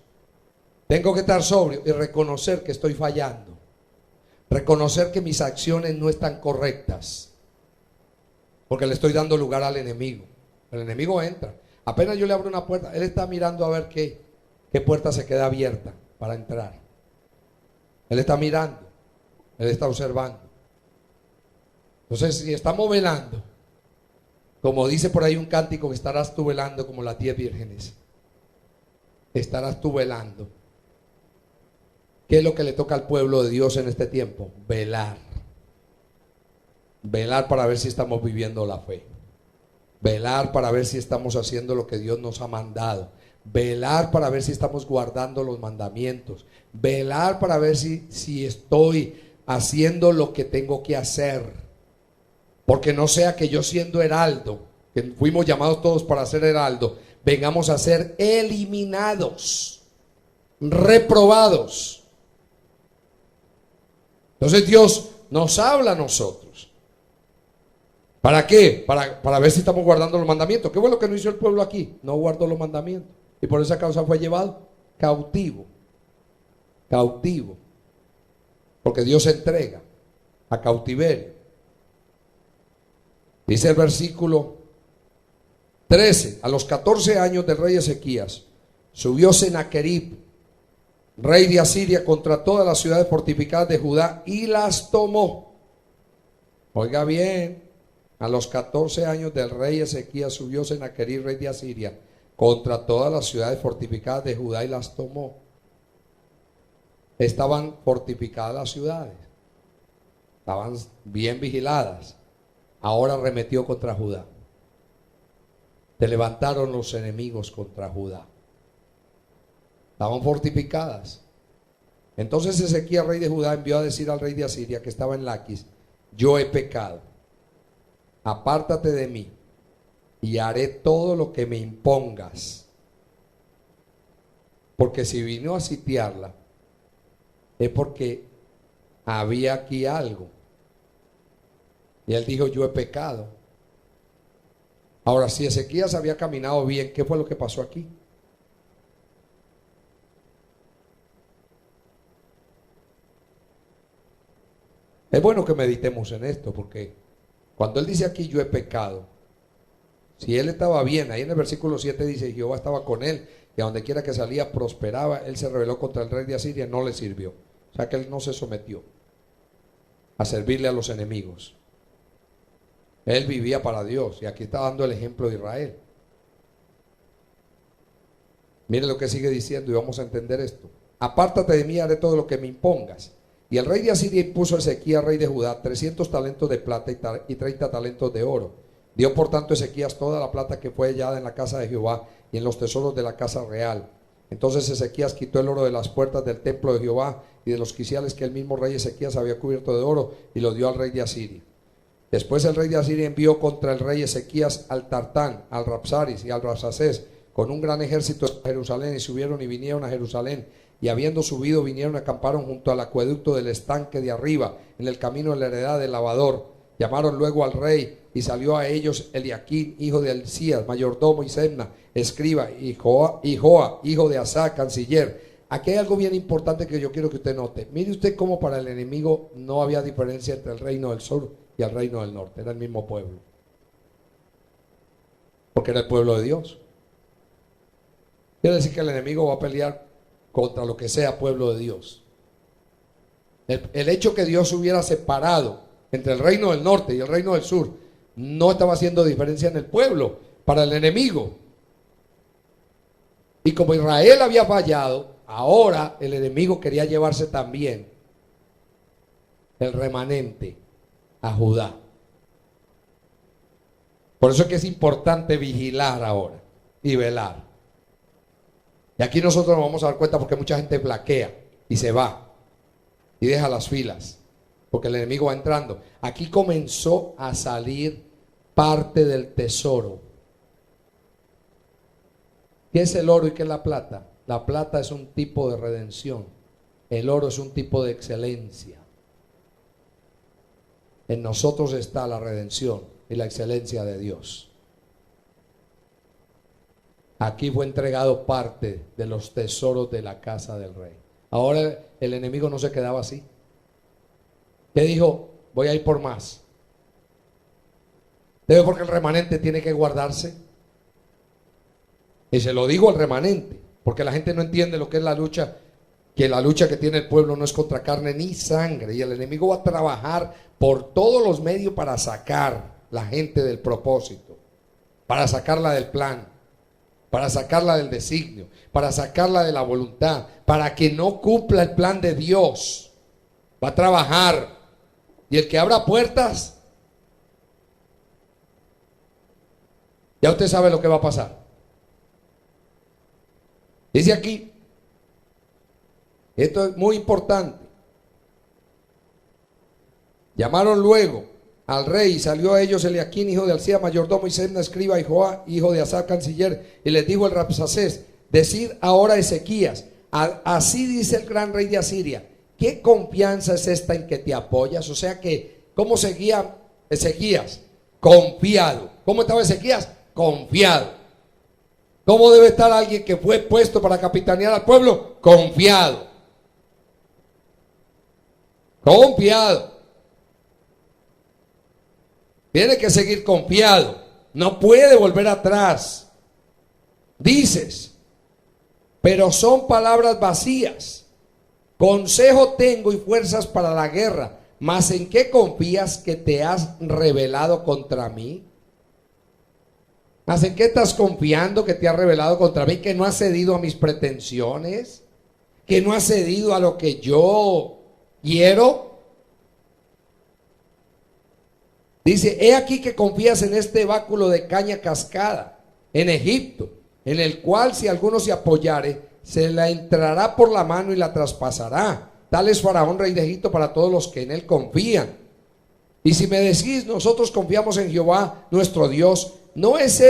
tengo que estar sobrio y reconocer que estoy fallando. Reconocer que mis acciones no están correctas, porque le estoy dando lugar al enemigo. El enemigo entra. Apenas yo le abro una puerta, él está mirando a ver qué puerta se queda abierta para entrar. Él está mirando, él está observando. Entonces, si estamos velando, como dice por ahí un cántico, que estarás tú velando como las 10 vírgenes. Estarás tú velando. ¿Qué es lo que le toca al pueblo de Dios en este tiempo? Velar. Velar para ver si estamos viviendo la fe. Velar para ver si estamos haciendo lo que Dios nos ha mandado. Velar para ver si estamos guardando los mandamientos. Velar para ver si estoy haciendo lo que tengo que hacer. Porque no sea que yo, siendo heraldo, que fuimos llamados todos para ser heraldo, vengamos a ser eliminados, reprobados. Entonces Dios nos habla a nosotros. ¿Para qué? Para ver si estamos guardando los mandamientos. ¿Qué fue lo que no hizo el pueblo aquí? No guardó los mandamientos. Y por esa causa fue llevado cautivo. Cautivo. Porque Dios se entrega a cautiverio. Dice el versículo 13: a los 14 años del rey Ezequías, subió Sennacherib, rey de Asiria, contra todas las ciudades fortificadas de Judá y las tomó. Oiga bien, a los 14 años del rey Ezequías subió Sennacherib, rey de Asiria, contra todas las ciudades fortificadas de Judá y las tomó. Estaban fortificadas las ciudades, estaban bien vigiladas. Ahora arremetió contra Judá. Se levantaron los enemigos contra Judá. Estaban fortificadas. Entonces Ezequías, rey de Judá, envió a decir al rey de Asiria, que estaba en Laquis: yo he pecado, apártate de mí y haré todo lo que me impongas. Porque si vino a sitiarla, es porque había aquí algo. Y él dijo: yo he pecado. Ahora, si Ezequías había caminado bien, ¿qué fue lo que pasó aquí? Es bueno que meditemos en esto, porque cuando él dice aquí yo he pecado, si él estaba bien, ahí en el versículo 7 dice Jehová estaba con él y a donde quiera que salía prosperaba. Él se rebeló contra el rey de Asiria, no le sirvió. O sea que él no se sometió a servirle a los enemigos. Él vivía para Dios, y aquí está dando el ejemplo de Israel. Mire lo que sigue diciendo y vamos a entender esto. Apártate de mí, haré todo lo que me impongas. Y el rey de Asiria impuso a Ezequías, rey de Judá, 300 talentos de plata y 30 talentos de oro. Dio por tanto Ezequías toda la plata que fue hallada en la casa de Jehová y en los tesoros de la casa real. Entonces Ezequías quitó el oro de las puertas del templo de Jehová y de los quiciales que el mismo rey Ezequías había cubierto de oro, y lo dio al rey de Asiria. Después el rey de Asiria envió contra el rey Ezequías al Tartán, al Rapsaris y al Rapsacés con un gran ejército a Jerusalén, y subieron y vinieron a Jerusalén. Y habiendo subido, vinieron y acamparon junto al acueducto del estanque de arriba, en el camino de la heredad del lavador. Llamaron luego al rey, y salió a ellos Eliaquín, hijo de Hilcías, mayordomo, y Sebna, escriba, y Joa, hijo de Asá, canciller. Aquí hay algo bien importante que yo quiero que usted note. Mire usted cómo para el enemigo no había diferencia entre el reino del sur y el reino del norte. Era el mismo pueblo, porque era el pueblo de Dios. Quiere decir que el enemigo va a pelear contra lo que sea pueblo de Dios. El hecho que Dios hubiera separado entre el reino del norte y el reino del sur no estaba haciendo diferencia en el pueblo para el enemigo. Y como Israel había fallado, ahora el enemigo quería llevarse también el remanente a Judá. Por eso es que es importante vigilar ahora y velar. Y aquí nosotros nos vamos a dar cuenta porque mucha gente flaquea y se va y deja las filas porque el enemigo va entrando. Aquí comenzó a salir parte del tesoro. ¿Qué es el oro y qué es la plata? La plata es un tipo de redención. El oro es un tipo de excelencia. En nosotros está la redención y la excelencia de Dios. Aquí fue entregado parte de los tesoros de la casa del rey. Ahora el enemigo no se quedaba así. ¿Qué dijo? Voy a ir por más. ¿Debe? Porque el remanente tiene que guardarse. Y se lo digo al remanente, porque la gente no entiende lo que es la lucha, que la lucha que tiene el pueblo no es contra carne ni sangre, y el enemigo va a trabajar por todos los medios para sacar la gente del propósito, para sacarla del plan, para sacarla del designio, para sacarla de la voluntad, para que no cumpla el plan de Dios. Va a trabajar, y el que abra puertas, ya usted sabe lo que va a pasar. Dice aquí, esto es muy importante. Llamaron luego al rey y salió a ellos Eliaquín, hijo de Hilcías, mayordomo, y Sebna, escriba, y Joa, hijo de Asá, canciller, y les dijo el Rapsacés: decid ahora a Ezequías, así dice el gran rey de Asiria, ¿qué confianza es esta en que te apoyas? O sea que, ¿cómo seguía Ezequías? Confiado. ¿Cómo estaba Ezequías? Confiado. ¿Cómo debe estar alguien que fue puesto para capitanear al pueblo? Confiado. Confiado. Tiene que seguir confiado. No puede volver atrás. Dices, pero son palabras vacías. Consejo tengo y fuerzas para la guerra. ¿Mas en qué confías que te has rebelado contra mí? ¿Mas en qué estás confiando que te has rebelado contra mí? ¿Que no has cedido a mis pretensiones? ¿Que no has cedido a lo que yo quiero? Dice, he aquí que confías en este báculo de caña cascada en Egipto, en el cual si alguno se apoyare, se la entrará por la mano y la traspasará. Tal es Faraón, rey de Egipto, para todos los que en él confían. Y si me decís, nosotros confiamos en Jehová nuestro Dios, ¿no es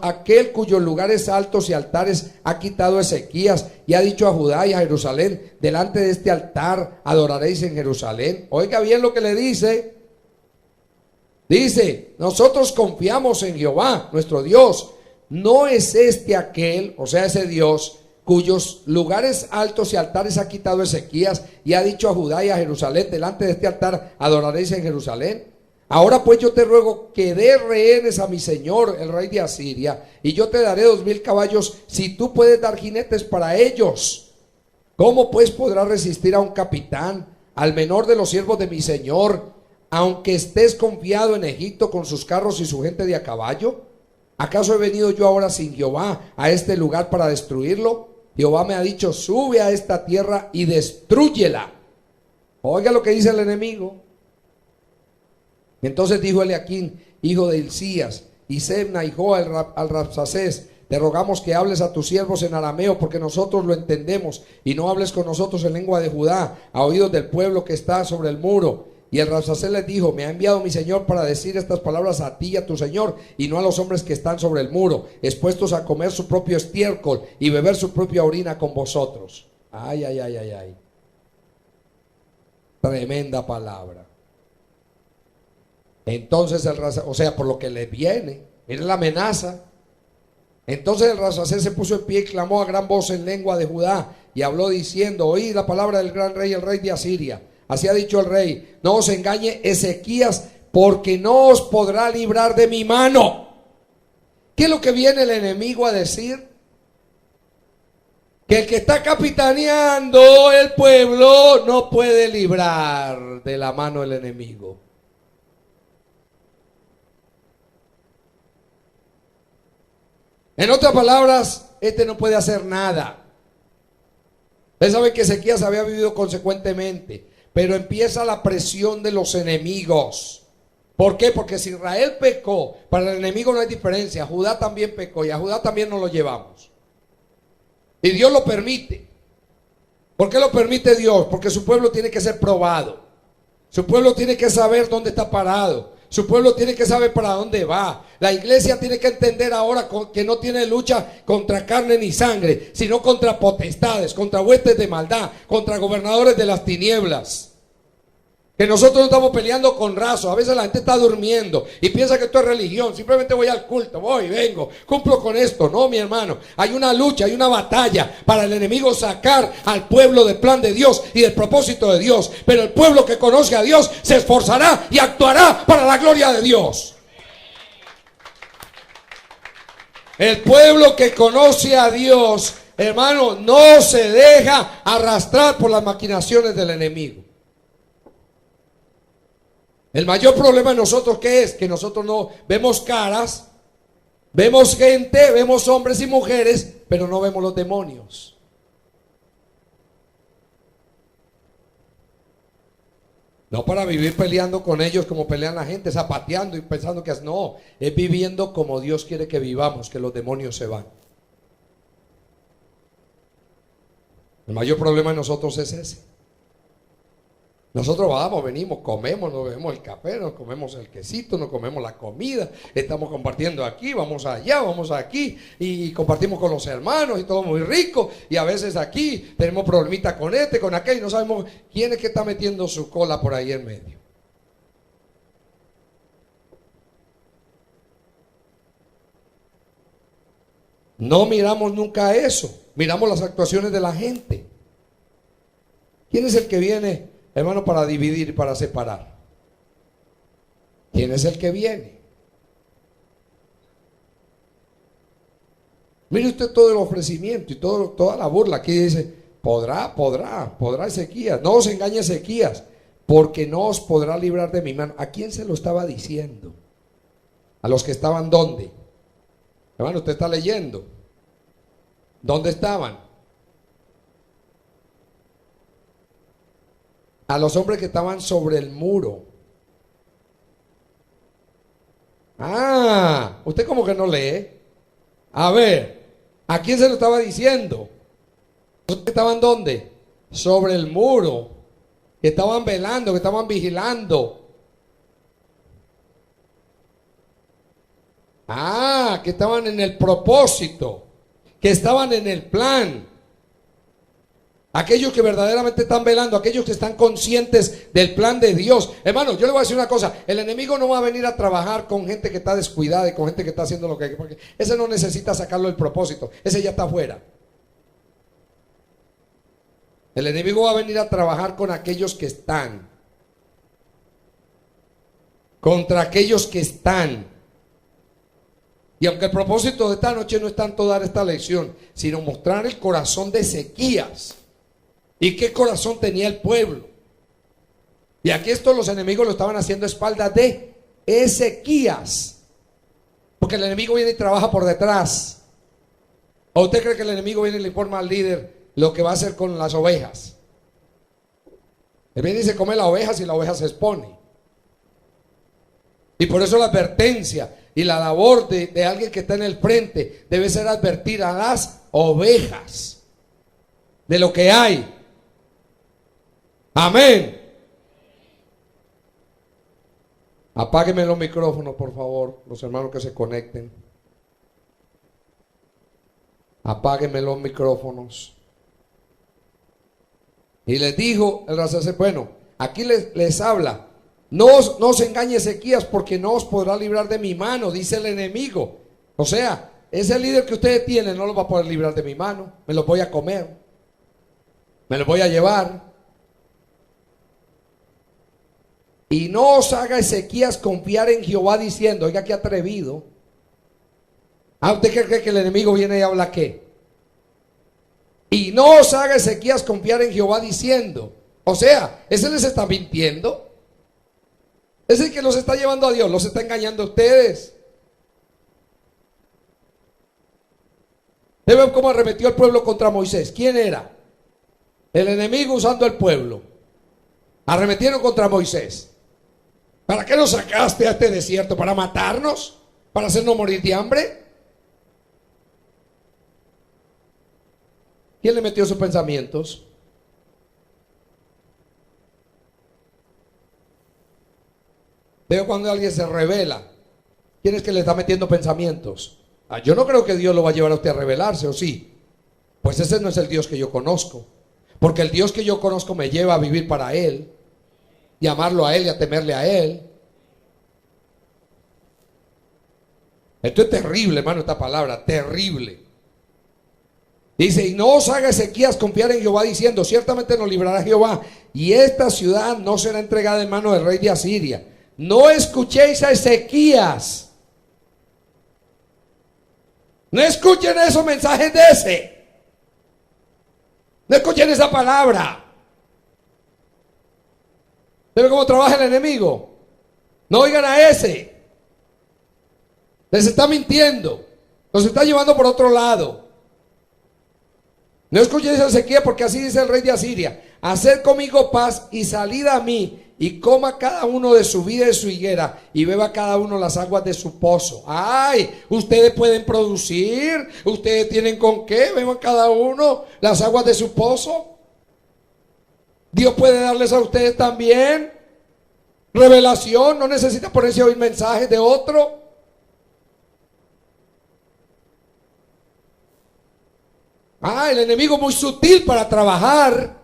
aquel cuyos lugares altos y altares ha quitado Ezequías y ha dicho a Judá y a Jerusalén, delante de este altar adoraréis en Jerusalén? Oiga bien lo que le dice. Dice, nosotros confiamos en Jehová nuestro Dios. ¿No es aquel, o sea ese Dios, cuyos lugares altos y altares ha quitado Ezequías, y ha dicho a Judá y a Jerusalén: delante de este altar adoraréis en Jerusalén. Ahora pues yo te ruego que dé rehenes a mi señor el rey de Asiria, y yo te daré 2000 caballos si tú puedes dar jinetes para ellos. ¿Cómo pues podrás resistir a un capitán, al menor de los siervos de mi señor, aunque estés confiado en Egipto con sus carros y su gente de a caballo? ¿Acaso he venido yo ahora sin Jehová a este lugar para destruirlo? Jehová me ha dicho: sube a esta tierra y destrúyela. Oiga lo que dice el enemigo. Entonces dijo Eliaquín, hijo de Hilcías, y Sebna, y Joa al Rabsacés: te rogamos que hables a tus siervos en arameo, porque nosotros lo entendemos, y no hables con nosotros en lengua de Judá, a oídos del pueblo que está sobre el muro. Y el Rabsacés les dijo: me ha enviado mi señor para decir estas palabras a ti y a tu señor, y no a los hombres que están sobre el muro, expuestos a comer su propio estiércol y beber su propia orina con vosotros. Ay, ay, ay, ay, ay. Tremenda palabra. Entonces el Rabsacés, o sea, por lo que le viene, miren la amenaza. Entonces el Rabsacés se puso en pie y clamó a gran voz en lengua de Judá, y habló diciendo: oíd la palabra del gran rey, el rey de Asiria. Así ha dicho el rey: no os engañe Ezequías, porque no os podrá librar de mi mano. ¿Qué es lo que viene el enemigo a decir? Que el que está capitaneando el pueblo no puede librar de la mano del enemigo. En otras palabras, este no puede hacer nada. Ustedes saben que Ezequías había vivido consecuentemente, pero empieza la presión de los enemigos. ¿Por qué? Porque si Israel pecó, para el enemigo no hay diferencia. Judá también pecó, y a Judá también nos lo llevamos. Y Dios lo permite. ¿Por qué lo permite Dios? Porque su pueblo tiene que ser probado. Su pueblo tiene que saber dónde está parado. Su pueblo tiene que saber para dónde va. La iglesia tiene que entender ahora que no tiene lucha contra carne ni sangre, sino contra potestades, contra huestes de maldad, contra gobernadores de las tinieblas. Que nosotros no estamos peleando con raso. A veces la gente está durmiendo y piensa que esto es religión. Simplemente voy al culto, voy, vengo, cumplo con esto. No, mi hermano, hay una lucha, hay una batalla para el enemigo sacar al pueblo del plan de Dios y del propósito de Dios. Pero el pueblo que conoce a Dios se esforzará y actuará para la gloria de Dios. El pueblo que conoce a Dios, hermano, no se deja arrastrar por las maquinaciones del enemigo. El mayor problema de nosotros, ¿qué es? Que nosotros no vemos caras, vemos gente, vemos hombres y mujeres, pero no vemos los demonios. No para vivir peleando con ellos como pelean la gente, zapateando y pensando que no, es viviendo como Dios quiere que vivamos, que los demonios se van. El mayor problema de nosotros es ese. Nosotros vamos, venimos, comemos, nos bebemos el café, nos comemos el quesito, nos comemos la comida, estamos compartiendo aquí, vamos allá, vamos aquí, y compartimos con los hermanos, y todo muy rico, y a veces aquí tenemos problemitas con este, con aquel, y no sabemos quién es que está metiendo su cola por ahí en medio. No miramos nunca eso, miramos las actuaciones de la gente. ¿Quién es el que viene, hermano, para dividir y para separar? ¿Quién es el que viene? Mire usted todo el ofrecimiento y toda la burla. Aquí dice: podrá Ezequías. No os engañe Ezequías, porque no os podrá librar de mi mano. ¿A quién se lo estaba diciendo? A los que estaban ¿dónde? Hermano, usted está leyendo. ¿Dónde estaban? A los hombres que estaban sobre el muro. Ah, usted como que no lee. A ver, ¿a quién se lo estaba diciendo? ¿Los que estaban dónde? Sobre el muro. Que estaban velando, que estaban vigilando. Ah, que estaban en el propósito, que estaban en el plan. Aquellos que verdaderamente están velando, aquellos que están conscientes del plan de Dios. Hermano, yo le voy a decir una cosa: el enemigo no va a venir a trabajar con gente que está descuidada y con gente que está haciendo lo que... Porque ese no necesita sacarlo del propósito, ese ya está afuera. El enemigo va a venir a trabajar con aquellos que están. Contra aquellos que están. Y aunque el propósito de esta noche no es tanto dar esta lección, sino mostrar el corazón de Ezequías. ¿Y qué corazón tenía el pueblo? Y aquí los enemigos lo estaban haciendo a espaldas de Ezequías. Porque el enemigo viene y trabaja por detrás. ¿O usted cree que el enemigo viene y le informa al líder lo que va a hacer con las ovejas? Él viene y se come las ovejas y la oveja se expone. Y por eso la advertencia y la labor de alguien que está en el frente debe ser advertir a las ovejas de lo que hay. Amén. Apáguenme los micrófonos, por favor, los hermanos que se conecten. Apáguenme los micrófonos. Y les dijo el sacerdote, bueno, aquí les habla. No os engañe Ezequías, porque no os podrá librar de mi mano, dice el enemigo. O sea, ese líder que ustedes tienen no lo va a poder librar de mi mano. Me lo voy a comer. Me lo voy a llevar. Y no os haga Ezequías confiar en Jehová diciendo, oiga qué atrevido. ¿Usted cree que el enemigo viene y habla qué? Y no os haga Ezequías confiar en Jehová diciendo. O sea, ese les está mintiendo. Es el que los está llevando a Dios, los está engañando a ustedes. ¿Ven cómo arremetió el pueblo contra Moisés? ¿Quién era? El enemigo usando el pueblo. Arremetieron contra Moisés. ¿Para qué nos sacaste a este desierto? ¿Para matarnos? ¿Para hacernos morir de hambre? ¿Quién le metió sus pensamientos? Veo cuando alguien se revela. ¿Quién es que le está metiendo pensamientos? Yo no creo que Dios lo va a llevar a usted a revelarse, ¿o sí? Pues ese no es el Dios que yo conozco. Porque el Dios que yo conozco me lleva a vivir para Él, y amarlo a Él y a temerle a Él. Esto es terrible, hermano, esta palabra, terrible. Dice, y no os haga Ezequías confiar en Jehová diciendo, ciertamente nos librará Jehová, y esta ciudad no será entregada en mano del rey de Asiria. No escuchéis a Ezequías. No escuchen esos mensajes de ese. No escuchen esa palabra. ¿Sabe cómo trabaja el enemigo? No oigan a ese. Les está mintiendo. Los está llevando por otro lado. No escuchéis a Ezequías, porque así dice el rey de Asiria: haced conmigo paz y salid a mí, y coma cada uno de su vid y de su higuera, y beba cada uno las aguas de su pozo. Ay, ustedes pueden producir, ustedes tienen con qué, beban cada uno las aguas de su pozo. Dios puede darles a ustedes también revelación, no necesita ponerse a oír mensajes de otro. El enemigo es muy sutil para trabajar.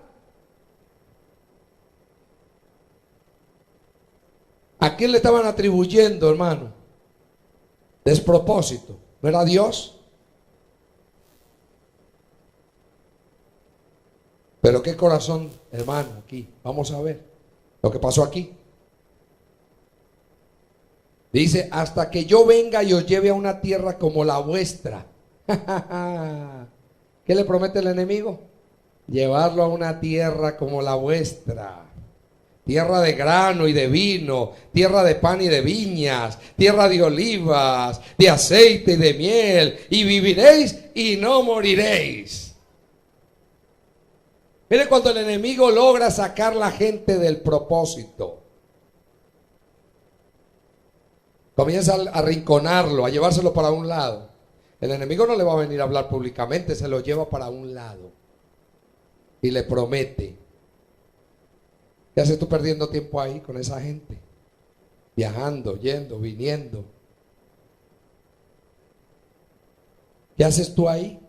¿A quién le estaban atribuyendo, hermano? Despropósito. ¿No era Dios? Pero qué corazón, hermano, aquí. Vamos a ver lo que pasó aquí. Dice, hasta que yo venga y os lleve a una tierra como la vuestra. ¿Qué le promete el enemigo? Llevarlo a una tierra como la vuestra. Tierra de grano y de vino, tierra de pan y de viñas, tierra de olivas, de aceite y de miel, y viviréis y no moriréis. Mire cuando el enemigo logra sacar la gente del propósito. Comienza a arrinconarlo, a llevárselo para un lado. El enemigo no le va a venir a hablar públicamente, se lo lleva para un lado y le promete. ¿Qué haces tú perdiendo tiempo ahí con esa gente? Viajando, yendo, viniendo. ¿Qué haces tú ahí?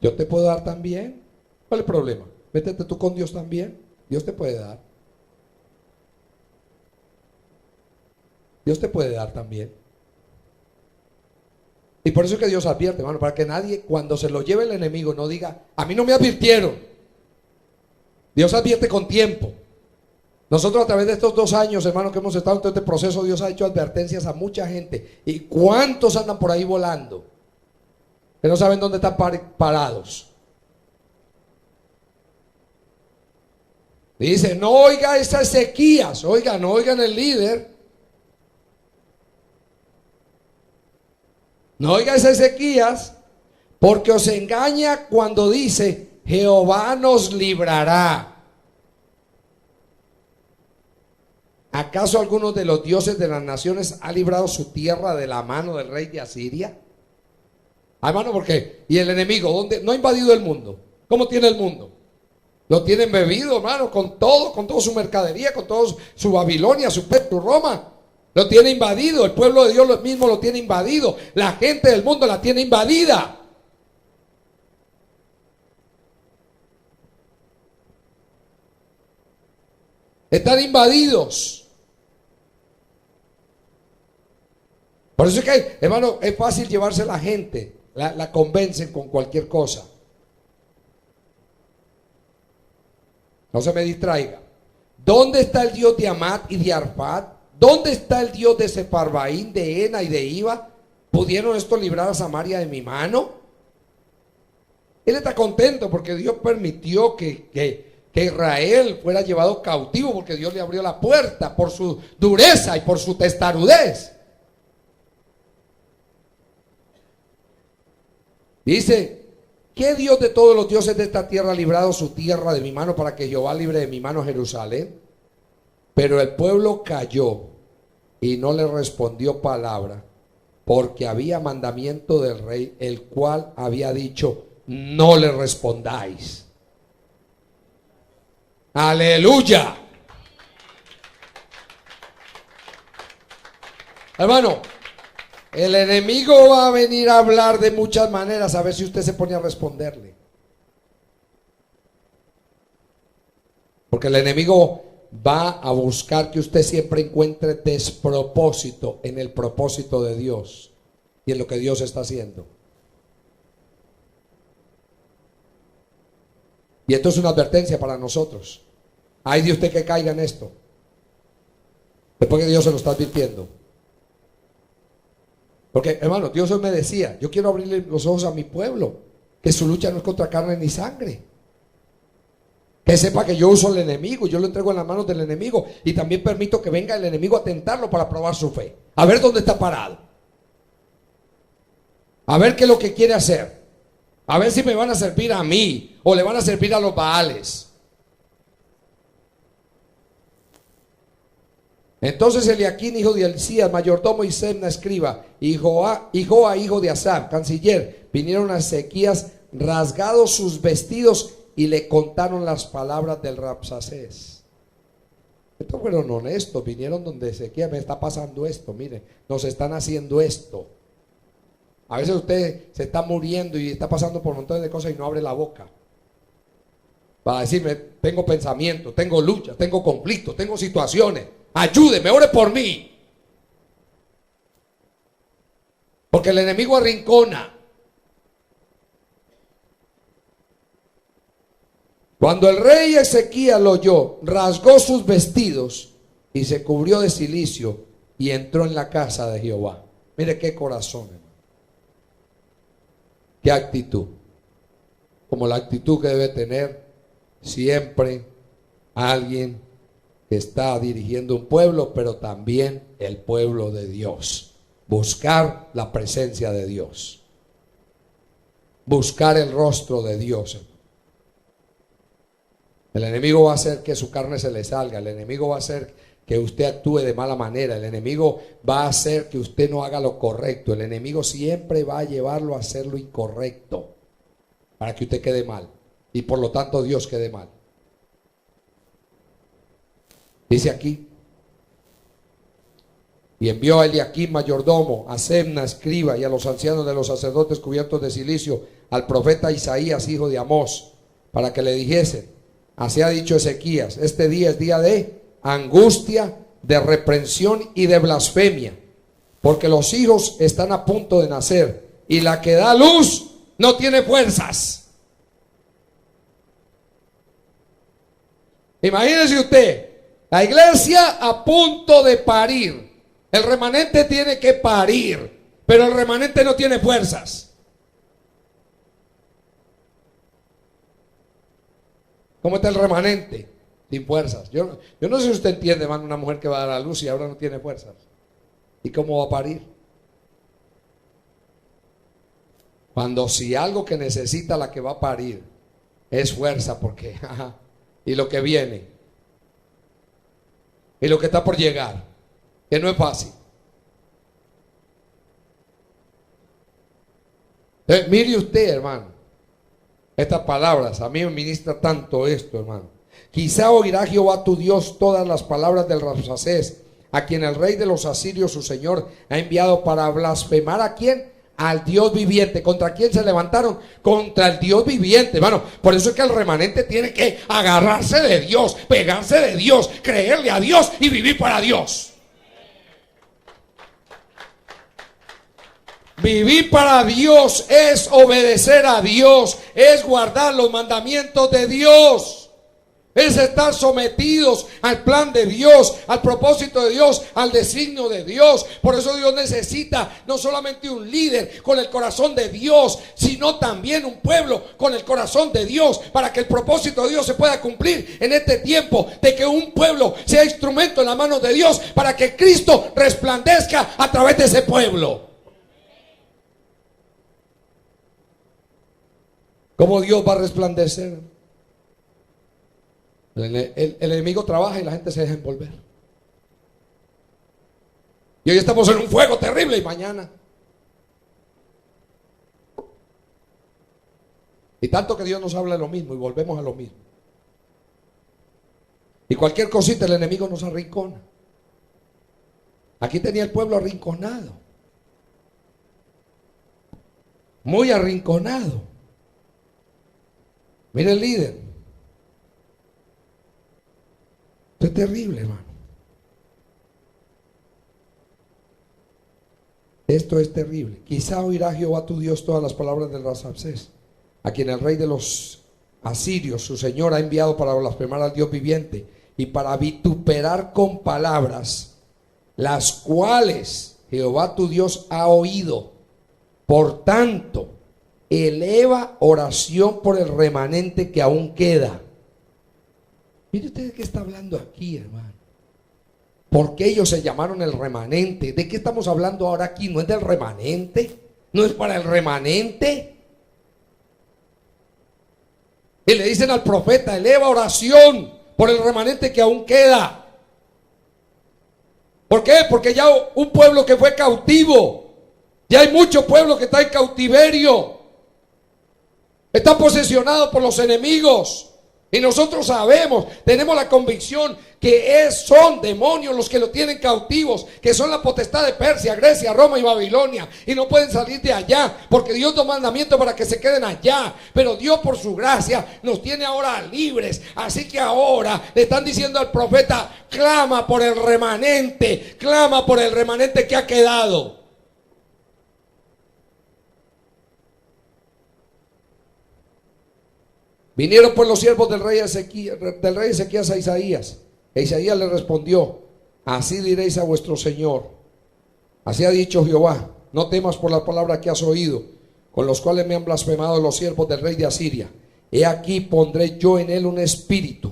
Yo te puedo dar también. ¿Cuál es el problema? Métete tú con Dios también. Dios te puede dar. Dios te puede dar también. Y por eso es que Dios advierte, hermano, para que nadie, cuando se lo lleve el enemigo, no diga, a mí no me advirtieron. Dios advierte con tiempo. Nosotros a través de estos 2 años, hermano, que hemos estado en todo este proceso, Dios ha hecho advertencias a mucha gente. ¿Y cuántos andan por ahí volando? Que no saben dónde están parados. Dice, no oiga esas sequías, oiga, no oigan el líder. No oiga esas sequías, porque os engaña cuando dice, Jehová nos librará. ¿Acaso alguno de los dioses de las naciones ha librado su tierra de la mano del rey de Asiria? Hermano, ¿por qué? ¿Y el enemigo dónde? No ha invadido el mundo. ¿Cómo tiene el mundo? Lo tienen bebido, hermano, con toda su mercadería, con todo su Babilonia, su Roma. Lo tiene invadido. El pueblo de Dios mismo lo tiene invadido. La gente del mundo la tiene invadida. Están invadidos. Por eso es que, hermano, es fácil llevarse a la gente. La convencen con cualquier cosa. No se me distraiga. ¿Dónde está el Dios de Amat y de Arpad? ¿Dónde está el Dios de Separbaín, de Ena y de Iva? ¿Pudieron esto librar a Samaria de mi mano? Él está contento porque Dios permitió que Israel fuera llevado cautivo, porque Dios le abrió la puerta por su dureza y por su testarudez. Dice, ¿qué Dios de todos los dioses de esta tierra ha librado su tierra de mi mano para que Jehová libre de mi mano Jerusalén? Pero el pueblo calló y no le respondió palabra, porque había mandamiento del rey, el cual había dicho, no le respondáis. Aleluya. Hermano, el enemigo va a venir a hablar de muchas maneras, a ver si usted se pone a responderle. Porque el enemigo va a buscar que usted siempre encuentre despropósito en el propósito de Dios y en lo que Dios está haciendo. Y esto es una advertencia para nosotros. Ay de usted que caiga en esto, después que Dios se lo está advirtiendo. Porque, hermano, Dios hoy me decía, yo quiero abrirle los ojos a mi pueblo, que su lucha no es contra carne ni sangre. Que sepa que yo uso al enemigo, yo lo entrego en las manos del enemigo, y también permito que venga el enemigo a tentarlo para probar su fe. A ver dónde está parado. A ver qué es lo que quiere hacer. A ver si me van a servir a mí o le van a servir a los Baales. Entonces Eliaquín, hijo de Hilcías, mayordomo, y Sebna, escriba, y Joa, hijo de Asaf, canciller, vinieron a Ezequías rasgados sus vestidos y le contaron las palabras del Rabsacés. Estos fueron honestos, vinieron donde Ezequías, me está pasando esto, mire, nos están haciendo esto. A veces usted se está muriendo y está pasando por montones de cosas y no abre la boca para decirme, tengo pensamientos, tengo luchas, tengo conflictos, tengo situaciones. Ayúdeme, ore por mí. Porque el enemigo arrincona. Cuando el rey Ezequías lo oyó, rasgó sus vestidos y se cubrió de cilicio y entró en la casa de Jehová. Mire qué corazón, hermano. Qué actitud. Como la actitud que debe tener siempre alguien que está dirigiendo un pueblo, pero también el pueblo de Dios. Buscar la presencia de Dios. Buscar el rostro de Dios. El enemigo va a hacer que su carne se le salga. El enemigo va a hacer que usted actúe de mala manera. El enemigo va a hacer que usted no haga lo correcto. El enemigo siempre va a llevarlo a hacer lo incorrecto para que usted quede mal y por lo tanto Dios quede mal. Dice aquí, y envió a Eliaquim, mayordomo, a Sebna, escriba, y a los ancianos de los sacerdotes cubiertos de cilicio, al profeta Isaías, hijo de Amós, para que le dijesen, así ha dicho Ezequías, este día es día de angustia, de reprensión y de blasfemia, porque los hijos están a punto de nacer, y la que da luz no tiene fuerzas. Imagínese usted, la iglesia a punto de parir. El remanente tiene que parir, pero el remanente no tiene fuerzas. ¿Cómo está el remanente? Sin fuerzas. Yo no sé si usted entiende, hermano, una mujer que va a dar a luz y ahora no tiene fuerzas. ¿Y cómo va a parir? Cuando si algo que necesita la que va a parir es fuerza, porque y lo que viene y lo que está por llegar, que no es fácil. Mire usted, hermano, estas palabras, a mí me ministra tanto esto, hermano. Quizá oirá Jehová tu Dios todas las palabras del Rabsacés, a quien el rey de los asirios, su señor, ha enviado para blasfemar. ¿A quién? Al Dios viviente. ¿Contra quién se levantaron? Contra el Dios viviente, hermano. Por eso es que el remanente tiene que agarrarse de Dios, pegarse de Dios, creerle a Dios y vivir para Dios. Vivir para Dios es obedecer a Dios, es guardar los mandamientos de Dios. Es estar sometidos al plan de Dios, al propósito de Dios, al designio de Dios. Por eso Dios necesita no solamente un líder con el corazón de Dios, sino también un pueblo con el corazón de Dios, para que el propósito de Dios se pueda cumplir en este tiempo, de que un pueblo sea instrumento en las manos de Dios, para que Cristo resplandezca a través de ese pueblo. ¿Cómo Dios va a resplandecer? El enemigo trabaja y la gente se deja envolver. Y hoy estamos en un fuego terrible y mañana. Y tanto que Dios nos habla de lo mismo y volvemos a lo mismo. Y cualquier cosita el enemigo nos arrincona. Aquí tenía el pueblo arrinconado. Muy arrinconado. Mire el líder. Esto es terrible, hermano. Esto es terrible. Quizá oirá Jehová tu Dios todas las palabras del Rabsacés, a quien el rey de los asirios, su señor, ha enviado para blasfemar al Dios viviente y para vituperar con palabras, las cuales Jehová tu Dios ha oído. Por tanto, eleva oración por el remanente que aún queda. Mire usted de qué está hablando aquí, hermano. ¿Por qué ellos se llamaron el remanente? ¿De qué estamos hablando ahora aquí? ¿No es del remanente? ¿No es para el remanente? Y le dicen al profeta, eleva oración por el remanente que aún queda. ¿Por qué? Porque ya un pueblo que fue cautivo, ya hay mucho pueblo que está en cautiverio, está posesionado por los enemigos. Y nosotros sabemos, tenemos la convicción que son demonios los que lo tienen cautivos, que son la potestad de Persia, Grecia, Roma y Babilonia, y no pueden salir de allá, porque Dios dio mandamiento para que se queden allá. Pero Dios, por su gracia, nos tiene ahora libres. Así que ahora le están diciendo al profeta, clama por el remanente que ha quedado. Vinieron pues los siervos del rey Ezequías a Isaías. E Isaías le respondió, así diréis a vuestro Señor, así ha dicho Jehová, no temas por la palabra que has oído, con los cuales me han blasfemado los siervos del rey de Asiria. He aquí pondré yo en él un espíritu,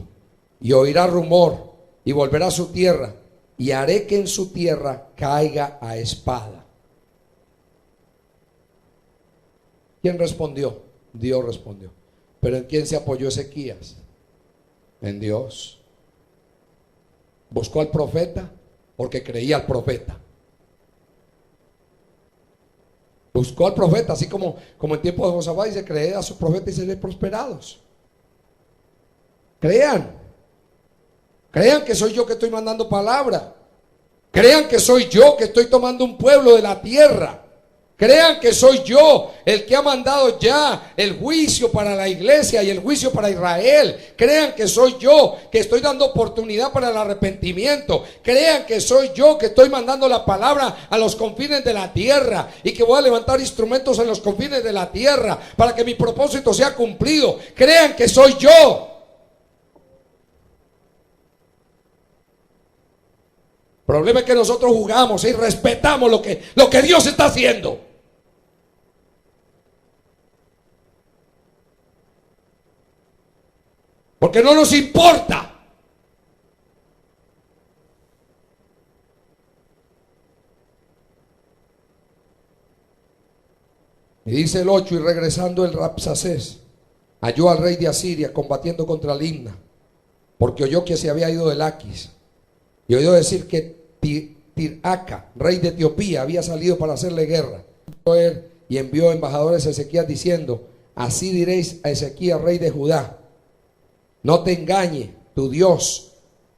y oirá rumor, y volverá a su tierra, y haré que en su tierra caiga a espada. ¿Quién respondió? Dios respondió. ¿Pero en quién se apoyó Ezequías? En Dios. Buscó al profeta porque creía al profeta. Buscó al profeta, así como en tiempo de Josafat dice, creed a su profeta y seréis prosperados. Crean que soy yo que estoy mandando palabra. Crean que soy yo que estoy tomando un pueblo de la tierra. Crean que soy yo el que ha mandado ya el juicio para la iglesia y el juicio para Israel. Crean que soy yo que estoy dando oportunidad para el arrepentimiento. Crean que soy yo que estoy mandando la palabra a los confines de la tierra y que voy a levantar instrumentos en los confines de la tierra para que mi propósito sea cumplido. Crean que soy yo. El problema es que nosotros jugamos y respetamos lo que Dios está haciendo. Porque no nos importa. Y dice el 8: y regresando el Rabsacés halló al rey de Asiria combatiendo contra Limna, porque oyó que se había ido de Laquis, y oyó decir que Tirhaka, rey de Etiopía, había salido para hacerle guerra. Y envió embajadores a Ezequías diciendo: así diréis a Ezequías, rey de Judá: no te engañe tu Dios,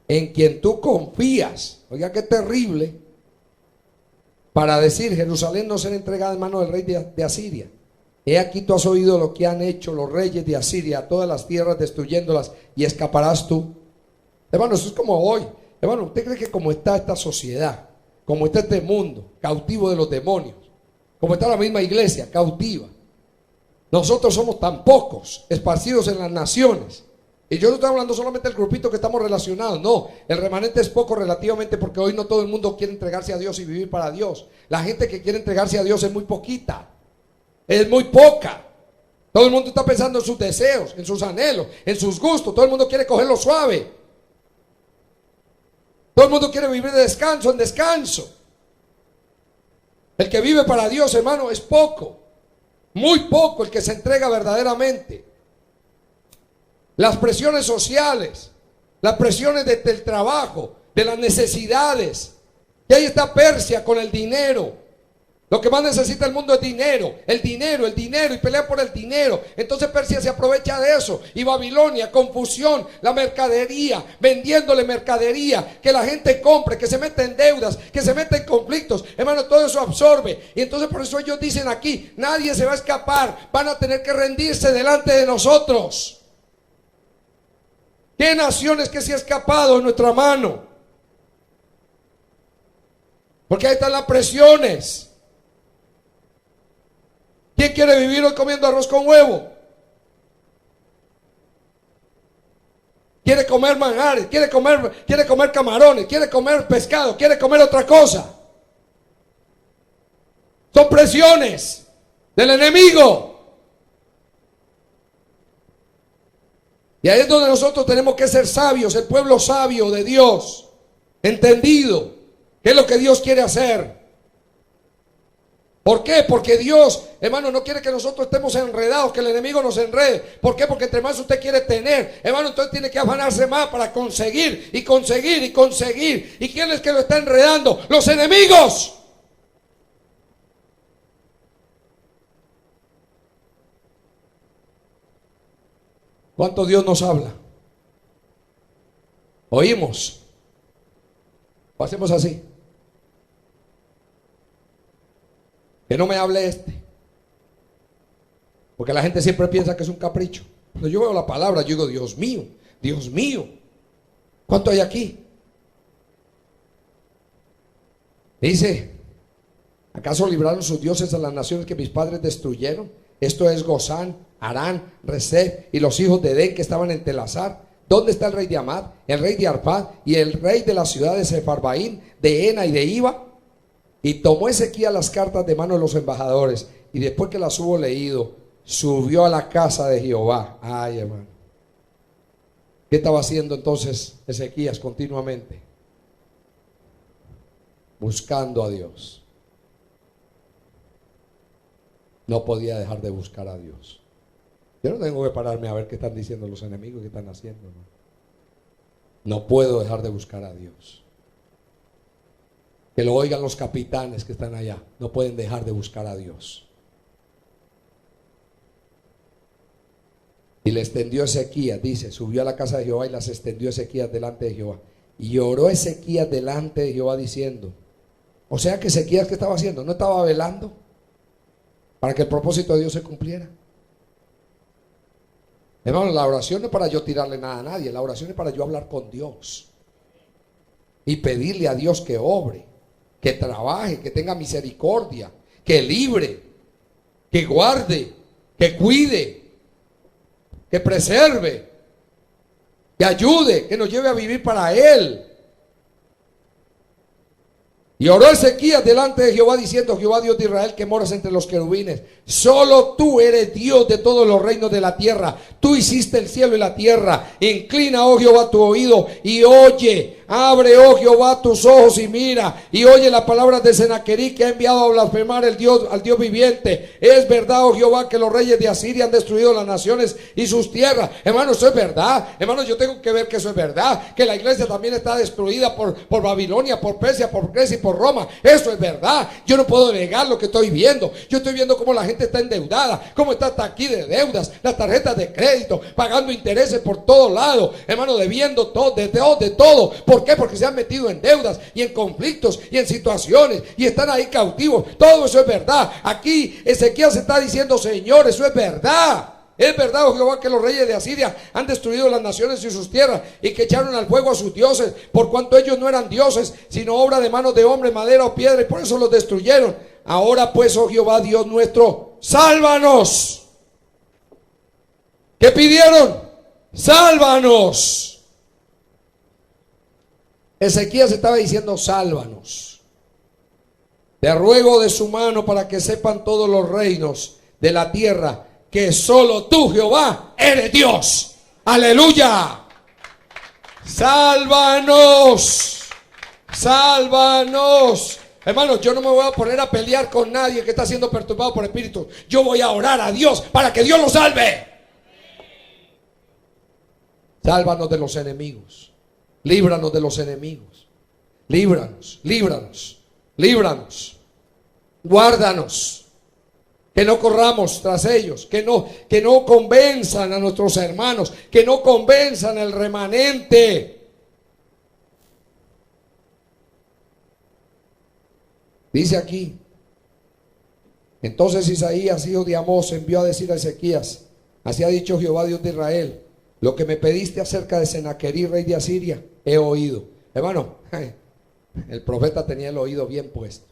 en quien tú confías. Oiga, qué terrible. Para decir: Jerusalén no será entregada en manos del rey de Asiria. He aquí tú has oído lo que han hecho los reyes de Asiria a todas las tierras, destruyéndolas, y escaparás tú. Hermano, eso es como hoy. Hermano, ¿usted cree que como está esta sociedad, como está este mundo, cautivo de los demonios, como está la misma iglesia, cautiva, nosotros somos tan pocos, esparcidos en las naciones? Y yo no estoy hablando solamente del grupito que estamos relacionados, no, el remanente es poco relativamente, porque hoy no todo el mundo quiere entregarse a Dios y vivir para Dios. La gente que quiere entregarse a Dios es muy poquita, es muy poca. Todo el mundo está pensando en sus deseos, en sus anhelos, en sus gustos. Todo el mundo quiere cogerlo suave. Todo el mundo quiere vivir de descanso en descanso. El que vive para Dios, hermano, es poco, muy poco el que se entrega verdaderamente. Las presiones sociales, las presiones del trabajo, de las necesidades. Y ahí está Persia con el dinero. Lo que más necesita el mundo es dinero, y pelea por el dinero. Entonces Persia se aprovecha de eso. Y Babilonia, confusión, la mercadería, vendiéndole mercadería, que la gente compre, que se mete en deudas, que se mete en conflictos. Hermano, todo eso absorbe. Y entonces por eso ellos dicen aquí: nadie se va a escapar, van a tener que rendirse delante de nosotros. ¿Qué naciones que se ha escapado en nuestra mano? Porque ahí están las presiones. ¿Quién quiere vivir hoy comiendo arroz con huevo? Quiere comer manjares, quiere comer camarones, quiere comer pescado, quiere comer otra cosa. Son presiones del enemigo. Y ahí es donde nosotros tenemos que ser sabios, el pueblo sabio de Dios, entendido qué es lo que Dios quiere hacer. ¿Por qué? Porque Dios, hermano, no quiere que nosotros estemos enredados, que el enemigo nos enrede. ¿Por qué? Porque entre más usted quiere tener, hermano, entonces tiene que afanarse más para conseguir y conseguir y conseguir. ¿Y quién es que lo está enredando? Los enemigos. ¿Cuánto Dios nos habla? ¿Oímos? Pasemos así. Que no me hable este. Porque la gente siempre piensa que es un capricho. Cuando yo veo la palabra, yo digo: Dios mío, Dios mío, ¿cuánto hay aquí? Dice: ¿acaso libraron sus dioses a las naciones que mis padres destruyeron? Esto es Gozán, Harán, Resef y los hijos de Edén que estaban en Telazar. ¿Dónde está el rey de Amad, el rey de Arpad y el rey de la ciudad de Sefarbaín, de Ena y de Iba? Y tomó Ezequías las cartas de mano de los embajadores, y después que las hubo leído, subió a la casa de Jehová. Ay, hermano, ¿qué estaba haciendo entonces Ezequías continuamente? Buscando a Dios. No podía dejar de buscar a Dios. Yo no tengo que pararme a ver qué están diciendo los enemigos, qué están haciendo. No puedo dejar de buscar a Dios. Que lo oigan los capitanes que están allá. No pueden dejar de buscar a Dios. Y le extendió Ezequías, dice, subió a la casa de Jehová y las extendió Ezequías delante de Jehová. Y oró Ezequías delante de Jehová diciendo, o sea que Ezequías, ¿qué estaba haciendo? ¿No estaba velando? para que el propósito de Dios se cumpliera. Hermano, la oración no es para yo tirarle nada a nadie, la oración es para yo hablar con Dios y pedirle a Dios que obre, que trabaje, que tenga misericordia, que libre, que guarde, que cuide, que preserve, que ayude, que nos lleve a vivir para Él. Y oró Ezequías delante de Jehová diciendo: Jehová Dios de Israel, que moras entre los querubines, solo tú eres Dios de todos los reinos de la tierra. Tú hiciste el cielo y la tierra. Inclina, oh Jehová, tu oído y oye. Abre, oh Jehová, tus ojos y mira, y oye las palabras de Senaquerí, que ha enviado a blasfemar al Dios viviente. Es verdad, oh Jehová, que los reyes de Asiria han destruido las naciones y sus tierras. Hermano, eso es verdad. Hermano, yo tengo que ver que eso es verdad. Que la iglesia también está destruida por Babilonia, por Persia, por Grecia y por Roma. Eso es verdad. Yo no puedo negar lo que estoy viendo. Yo estoy viendo cómo la gente está endeudada, cómo está hasta aquí de deudas, las tarjetas de crédito, pagando intereses por todos lados. Hermano, debiendo todo, de todo. ¿Por qué? Porque se han metido en deudas y en conflictos y en situaciones y están ahí cautivos. Todo eso es verdad. Aquí Ezequías está diciendo: Señor, eso es verdad. Es verdad, oh Jehová, que los reyes de Asiria han destruido las naciones y sus tierras, y que echaron al fuego a sus dioses, por cuanto ellos no eran dioses, sino obra de manos de hombre, madera o piedra, y por eso los destruyeron. Ahora pues, oh Jehová Dios nuestro, sálvanos. ¿Qué pidieron? Sálvanos. Ezequías estaba diciendo: sálvanos. Te ruego de su mano para que sepan todos los reinos de la tierra que solo tú, Jehová, eres Dios. Aleluya. Sálvanos. Sálvanos. Hermanos, yo no me voy a poner a pelear con nadie que está siendo perturbado por espíritus. Yo voy a orar a Dios para que Dios lo salve. Sálvanos de los enemigos. Líbranos de los enemigos. Líbranos, líbranos, líbranos. Guárdanos. Que no corramos tras ellos. Que no convenzan a nuestros hermanos. Que no convenzan al remanente. Dice aquí: entonces Isaías, hijo de Amós, envió a decir a Ezequías: así ha dicho Jehová Dios de Israel, lo que me pediste acerca de Senaquerí, rey de Asiria, he oído. Hermano, el profeta tenía el oído bien puesto,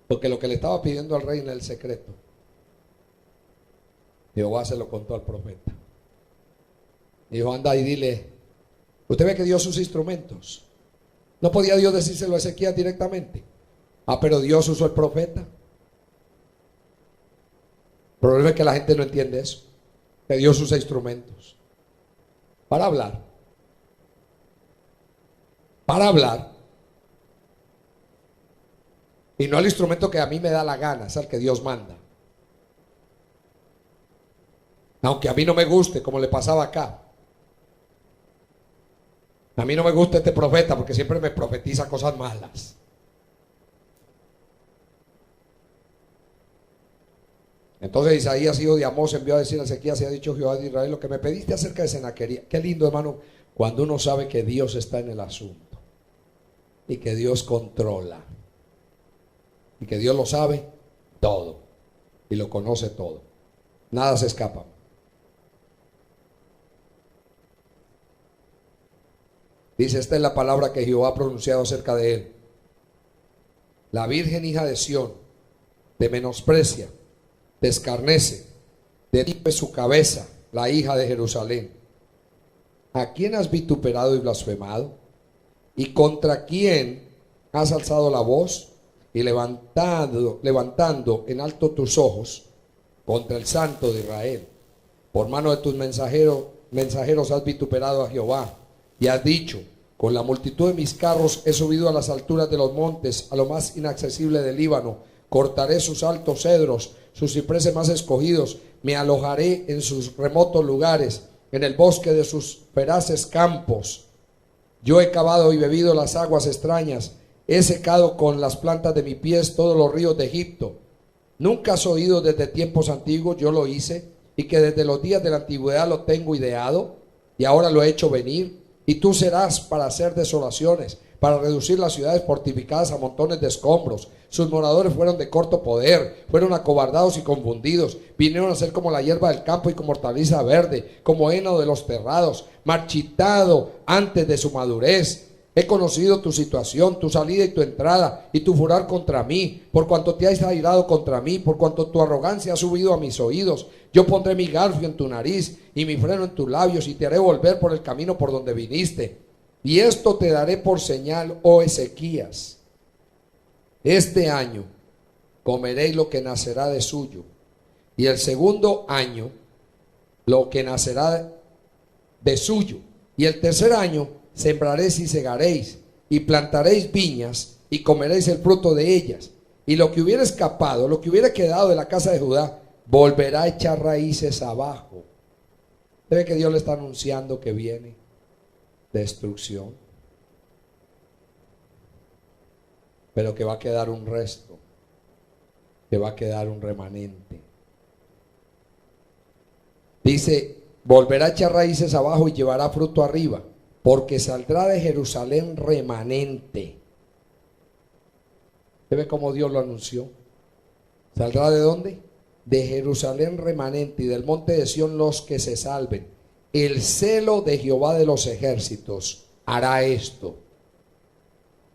porque lo que le estaba pidiendo al rey en el secreto, Jehová se lo contó al profeta. Dijo: anda y dile. Usted ve que dio sus instrumentos. ¿No podía Dios decírselo a Ezequías directamente? Pero Dios usó el profeta. El problema es que la gente no entiende eso, que Dios usa instrumentos para hablar. Para hablar. Y no el instrumento que a mí me da la gana, es el que Dios manda. Aunque a mí no me guste, como le pasaba acá. A mí no me gusta este profeta porque siempre me profetiza cosas malas. Entonces Isaías, hijo de Amós, envió a decir a Ezequías: y ha dicho Jehová de Israel, lo que me pediste acerca de Senaquerí. Qué lindo, hermano, cuando uno sabe que Dios está en el asunto y que Dios controla y que Dios lo sabe todo y lo conoce todo. Nada se escapa. Dice: esta es la palabra que Jehová ha pronunciado acerca de él. La virgen hija de Sión te menosprecia, te escarnece, derribe su cabeza, la hija de Jerusalén. ¿A quién has vituperado y blasfemado? ¿Y contra quién has alzado la voz? Y levantando en alto tus ojos contra el Santo de Israel. Por mano de tus mensajeros has vituperado a Jehová. Y has dicho: con la multitud de mis carros he subido a las alturas de los montes, a lo más inaccesible del Líbano. Cortaré sus altos cedros, sus cipreses más escogidos. Me alojaré en sus remotos lugares, en el bosque de sus feraces campos. Yo he cavado y bebido las aguas extrañas. He secado con las plantas de mis pies todos los ríos de Egipto. ¿Nunca has oído desde tiempos antiguos? Yo lo hice, y que desde los días de la antigüedad lo tengo ideado, y ahora lo he hecho venir. Y tú serás para hacer desolaciones, para reducir las ciudades fortificadas a montones de escombros. Sus moradores fueron de corto poder, fueron acobardados y confundidos. Vinieron a ser como la hierba del campo y como hortaliza verde, como heno de los terrados, marchitado antes de su madurez. He conocido tu situación, tu salida y tu entrada, y tu furor contra mí, por cuanto te has airado contra mí, por cuanto tu arrogancia ha subido a mis oídos. Yo pondré mi garfio en tu nariz y mi freno en tus labios, y te haré volver por el camino por donde viniste. Y esto te daré por señal, oh Ezequías: este año comeréis lo que nacerá de suyo, y el segundo año lo que nacerá de suyo, y el tercer año sembraréis y segaréis, y plantaréis viñas, y comeréis el fruto de ellas. Y lo que hubiera escapado, lo que hubiera quedado de la casa de Judá, volverá a echar raíces abajo. ¿Ve que Dios le está anunciando que viene destrucción? Pero que va a quedar un resto, que va a quedar un remanente. Dice, volverá a echar raíces abajo y llevará fruto arriba, porque saldrá de Jerusalén remanente. ¿Se ve cómo Dios lo anunció? ¿Saldrá de dónde? De Jerusalén remanente, y del monte de Sión los que se salven. El celo de Jehová de los ejércitos hará esto.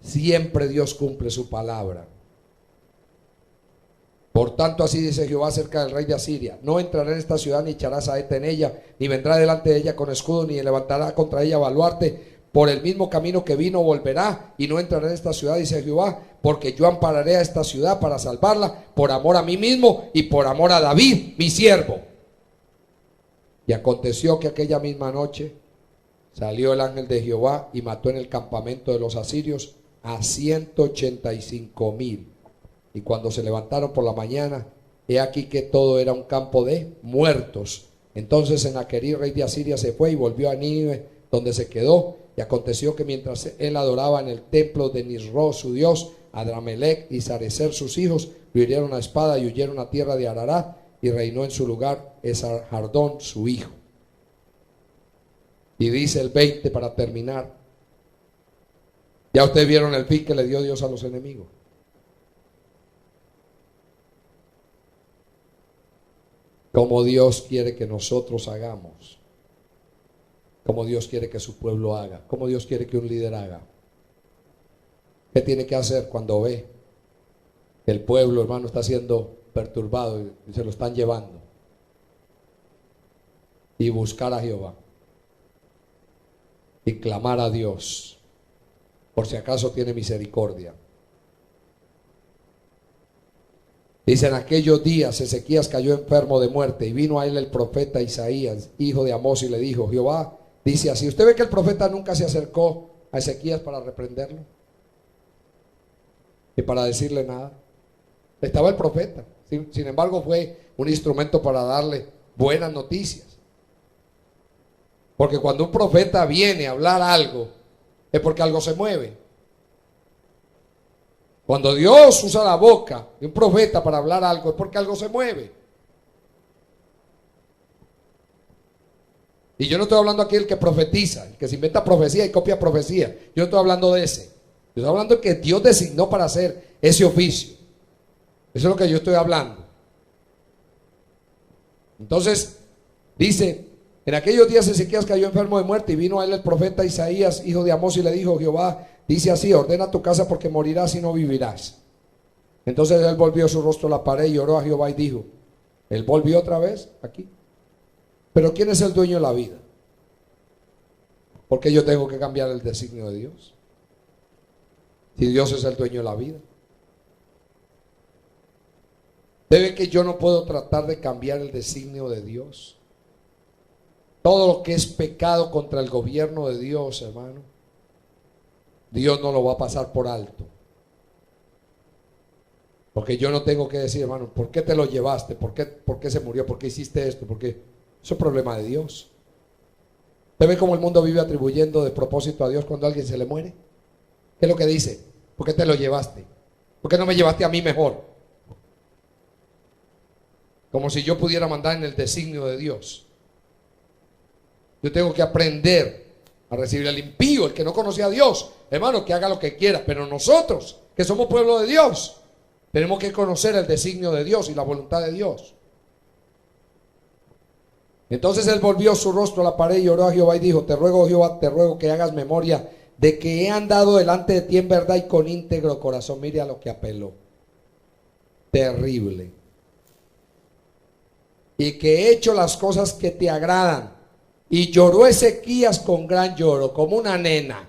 Siempre Dios cumple su palabra. Por tanto, así dice Jehová acerca del rey de Asiria: no entrará en esta ciudad, ni echará saeta en ella, ni vendrá delante de ella con escudo, ni levantará contra ella baluarte. Por el mismo camino que vino volverá, y no entrará en esta ciudad, dice Jehová, porque yo ampararé a esta ciudad para salvarla, por amor a mí mismo y por amor a David, mi siervo. Y aconteció que aquella misma noche salió el ángel de Jehová y mató en el campamento de los asirios a 185,000. Y cuando se levantaron por la mañana, he aquí que todo era un campo de muertos. Entonces Sennacherib, rey de Asiria, se fue y volvió a Nínive, donde se quedó. Y aconteció que mientras él adoraba en el templo de Nisro, su dios, Adramelech y Sarecer, sus hijos, lo hirieron a espada y huyeron a tierra de Ararat, y reinó en su lugar Esarhadón, su hijo. Y dice el 20 para terminar. Ya ustedes vieron el fin que le dio Dios a los enemigos. Como Dios quiere que nosotros hagamos, como Dios quiere que su pueblo haga, como Dios quiere que un líder haga. ¿Qué tiene que hacer cuando ve que el pueblo, hermano, está siendo perturbado y se lo están llevando? Y buscar a Jehová y clamar a Dios, por si acaso tiene misericordia. Dice: en aquellos días Ezequías cayó enfermo de muerte, y vino a él el profeta Isaías, hijo de Amós, y le dijo: Jehová dice así. Usted ve que el profeta nunca se acercó a Ezequías para reprenderlo y para decirle nada. Estaba el profeta, sin embargo fue un instrumento para darle buenas noticias. Porque cuando un profeta viene a hablar algo, es porque algo se mueve. Cuando Dios usa la boca de un profeta para hablar algo, es porque algo se mueve. Y yo no estoy hablando aquí del que profetiza, el que se inventa profecía y copia profecía. Yo no estoy hablando de ese. Yo estoy hablando de que Dios designó para hacer ese oficio. Eso es lo que yo estoy hablando. Entonces, dice: en aquellos días Ezequías cayó enfermo de muerte, y vino a él el profeta Isaías, hijo de Amós, y le dijo: Jehová dice así: ordena tu casa, porque morirás y no vivirás. Entonces él volvió su rostro a la pared y oró a Jehová y dijo, él volvió otra vez aquí: pero ¿quién es el dueño de la vida? ¿Por qué yo tengo que cambiar el designio de Dios? Si Dios es el dueño de la vida. Debe que yo no puedo tratar de cambiar el designio de Dios. Todo lo que es pecado contra el gobierno de Dios, hermano, Dios no lo va a pasar por alto. Porque yo no tengo que decir: hermano, ¿por qué te lo llevaste? ¿Por qué se murió? ¿Por qué hiciste esto? Porque eso es problema de Dios. ¿Usted ve cómo el mundo vive atribuyendo de propósito a Dios cuando a alguien se le muere? ¿Qué es lo que dice? ¿Por qué te lo llevaste? ¿Por qué no me llevaste a mí mejor? Como si yo pudiera mandar en el designio de Dios. Yo tengo que aprender a a recibir al impío, el que no conocía a Dios. Hermano, que haga lo que quiera, pero nosotros, que somos pueblo de Dios, tenemos que conocer el designio de Dios y la voluntad de Dios. Entonces él volvió su rostro a la pared y oró a Jehová y dijo: te ruego, Jehová, te ruego que hagas memoria de que he andado delante de ti en verdad y con íntegro corazón. Mire a lo que apeló. Terrible. Y que he hecho las cosas que te agradan. Y lloró Ezequías con gran lloro, como una nena,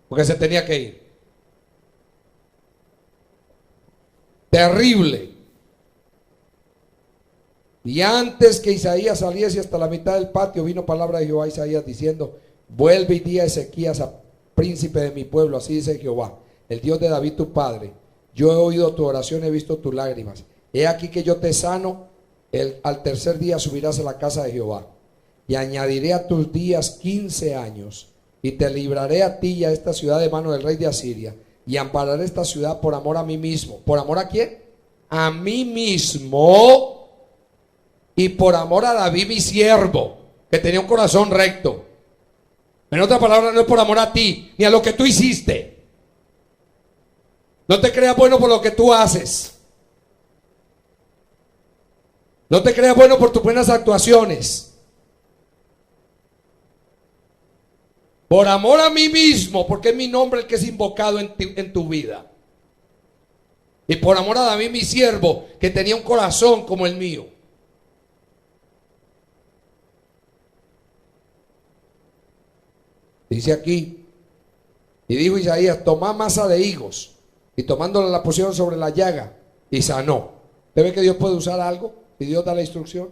porque se tenía que ir. Terrible. Y antes que Isaías saliese hasta la mitad del patio, vino palabra de Jehová a Isaías diciendo: vuelve y di a Ezequías, a príncipe de mi pueblo, así dice Jehová, el Dios de David tu padre: yo he oído tu oración, he visto tus lágrimas. He aquí que yo te sano, al tercer día subirás a la casa de Jehová. Y añadiré a tus días 15 años, y te libraré a ti y a esta ciudad de mano del rey de Asiria, y ampararé esta ciudad por amor a mí mismo. ¿Por amor a quién? A mí mismo. Y por amor a David mi siervo, que tenía un corazón recto. En otras palabras, no es por amor a ti, ni a lo que tú hiciste. No te creas bueno por lo que tú haces. No te creas bueno por tus buenas actuaciones. Por amor a mí mismo, porque es mi nombre el que es invocado en tu vida. Y por amor a David mi siervo, que tenía un corazón como el mío. Dice aquí: y dijo Isaías: tomá masa de higos, y tomándola la pusieron sobre la llaga y sanó. ¿Usted ve que Dios puede usar algo? Y Dios da la instrucción.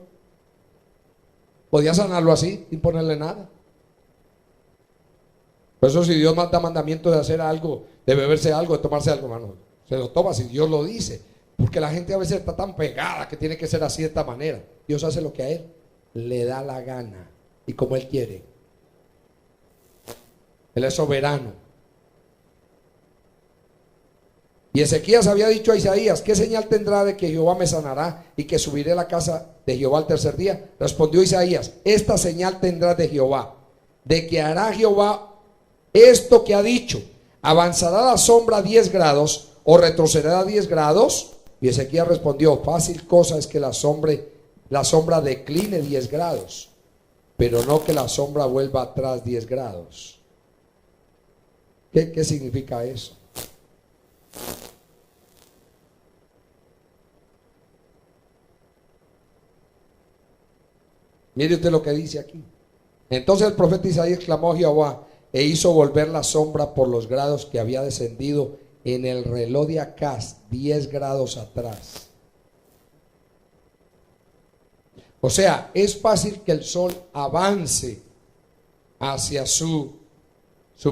Podía sanarlo así, sin ponerle nada. Por eso, si Dios da mandamiento de hacer algo, de beberse algo, de tomarse algo, hermano, se lo toma si Dios lo dice. Porque la gente a veces está tan pegada que tiene que ser así de esta manera. Dios hace lo que a Él le da la gana y como Él quiere. Él es soberano. Y Ezequías había dicho a Isaías: ¿qué señal tendrá de que Jehová me sanará y que subiré a la casa de Jehová al tercer día? Respondió Isaías: esta señal tendrás de Jehová, de que hará Jehová esto que ha dicho: avanzará la sombra 10 grados o retrocederá 10 grados. Y Ezequías respondió: fácil cosa es que la sombra decline 10 grados, pero no que la sombra vuelva atrás 10 grados. ¿Qué significa eso? Mire usted lo que dice aquí. Entonces el profeta Isaías clamó a Jehová e hizo volver la sombra por los grados que había descendido en el reloj de Acaz 10 grados atrás. O sea, es fácil que el sol avance hacia su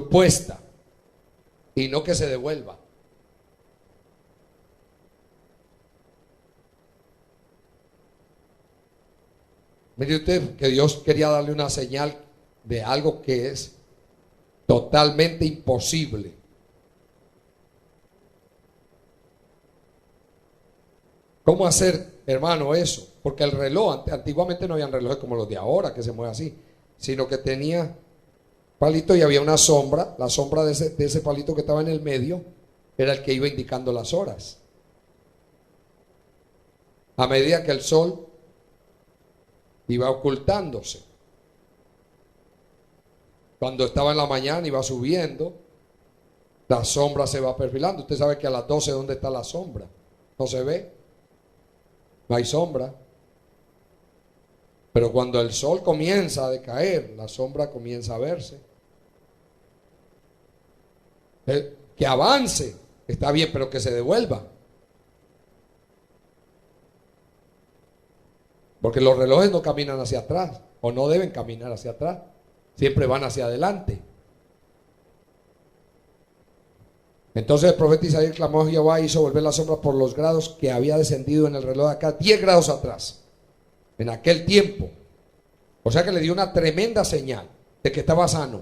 puesta y no que se devuelva. Mire usted que Dios quería darle una señal de algo que es totalmente imposible. ¿Cómo hacer, hermano, eso? Porque el reloj, antiguamente no habían relojes como los de ahora, que se mueve así, sino que tenía palito y había una sombra. La sombra de ese palito que estaba en el medio era el que iba indicando las horas. A medida que el sol iba ocultándose. Cuando estaba en la mañana iba subiendo, la sombra se va perfilando. Usted sabe que a las 12, ¿dónde está la sombra? No se ve, no hay sombra. Pero cuando el sol comienza a decaer, la sombra comienza a verse. Que avance, está bien, pero que se devuelva. Porque los relojes no caminan hacia atrás, o no deben caminar hacia atrás, siempre van hacia adelante. Entonces el profeta Isaías clamó a Jehová e hizo volver la sombra por los grados que había descendido en el reloj de acá, 10 grados atrás, en aquel tiempo. O sea que le dio una tremenda señal de que estaba sano.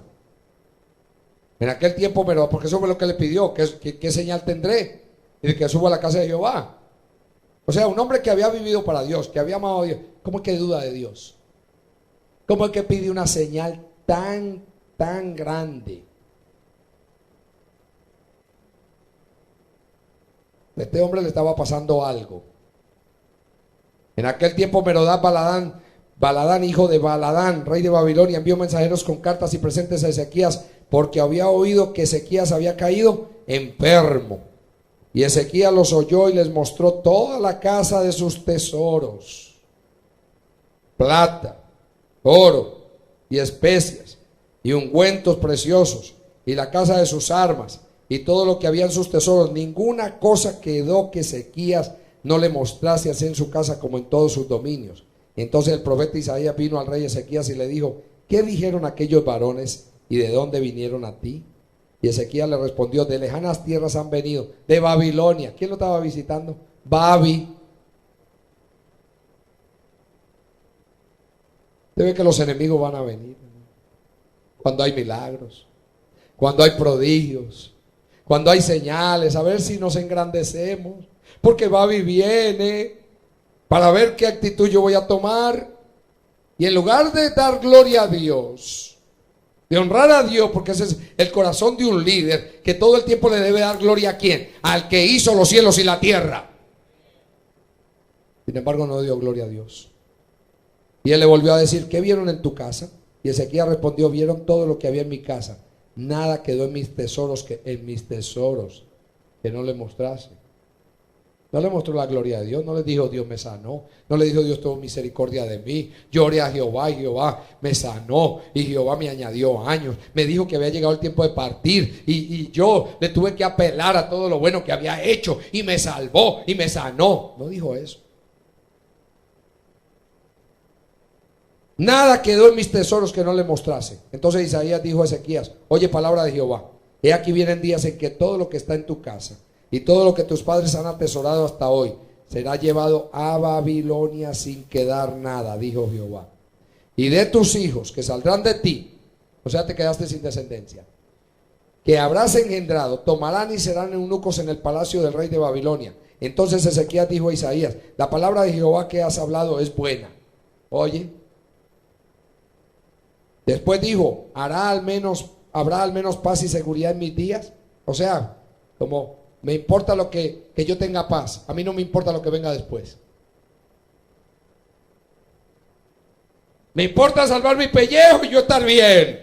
En aquel tiempo, pero porque eso fue lo que le pidió: ¿qué señal tendré? Y de que suba a la casa de Jehová. O sea, un hombre que había vivido para Dios, que había amado a Dios, ¿cómo es que duda de Dios? ¿Cómo es que pide una señal tan tan grande. A este hombre le estaba pasando algo. En aquel tiempo Merodach Baladán, hijo de Baladán, rey de Babilonia, envió mensajeros con cartas y presentes a Ezequías, porque había oído que Ezequías había caído enfermo. Y Ezequías los oyó y les mostró toda la casa de sus tesoros, plata, oro y especias y ungüentos preciosos, y la casa de sus armas y todo lo que había en sus tesoros. Ninguna cosa quedó que Ezequías no le mostrase así en su casa como en todos sus dominios. Y entonces el profeta Isaías vino al rey Ezequías y le dijo: ¿qué dijeron aquellos varones y de dónde vinieron a ti? Y Ezequías le respondió: de lejanas tierras han venido, de Babilonia. ¿Quién lo estaba visitando? Babi. Usted ve que los enemigos van a venir cuando hay milagros, cuando hay prodigios, cuando hay señales, a ver si nos engrandecemos, porque Babi viene para ver qué actitud yo voy a tomar. Y en lugar de dar gloria a Dios, de honrar a Dios, porque ese es el corazón de un líder, que todo el tiempo le debe dar gloria ¿a quién? Al que hizo los cielos y la tierra. Sin embargo, no dio gloria a Dios. Y él le volvió a decir: ¿qué vieron en tu casa? Y Ezequías respondió: vieron todo lo que había en mi casa. Nada quedó en mis tesoros que no le mostrase. No le mostró la gloria de Dios. No le dijo: Dios me sanó. No le dijo: Dios tuvo misericordia de mí. Yo oré a Jehová y Jehová me sanó y Jehová me añadió años. Me dijo que había llegado el tiempo de partir y yo le tuve que apelar a todo lo bueno que había hecho y me salvó y me sanó. No dijo eso. Nada quedó en mis tesoros que no le mostrase. Entonces Isaías dijo a Ezequías: oye palabra de Jehová. He aquí vienen días en que todo lo que está en tu casa y todo lo que tus padres han atesorado hasta hoy será llevado a Babilonia sin quedar nada, dijo Jehová. Y de tus hijos que saldrán de ti, o sea, te quedaste sin descendencia, que habrás engendrado, tomarán y serán eunucos en el palacio del rey de Babilonia. Entonces Ezequías dijo a Isaías: la palabra de Jehová que has hablado es buena. Oye. Después dijo: habrá al menos paz y seguridad en mis días. O sea, como me importa lo que yo tenga paz, a mí no me importa lo que venga después. Me importa salvar mi pellejo y yo estar bien.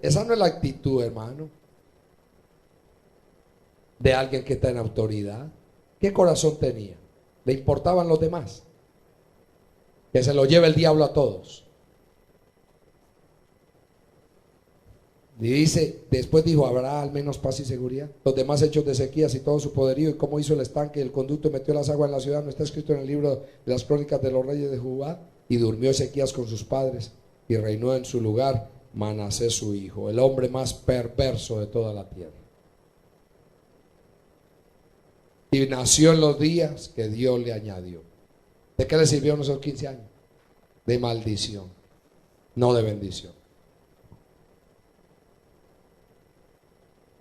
Esa no es la actitud, hermano, de alguien que está en autoridad. ¿Qué corazón tenía? ¿Le importaban los demás? Que se lo lleve el diablo a todos. Y dice, después dijo: habrá al menos paz y seguridad. Los demás hechos de Ezequías y todo su poderío, y cómo hizo el estanque y el conducto y metió las aguas en la ciudad, no está escrito en el libro de las crónicas de los reyes de Judá. Y durmió Ezequías con sus padres y reinó en su lugar Manasés su hijo, el hombre más perverso de toda la tierra. Y nació en los días que Dios le añadió. ¿De qué le sirvieron esos 15 años? De maldición, no de bendición.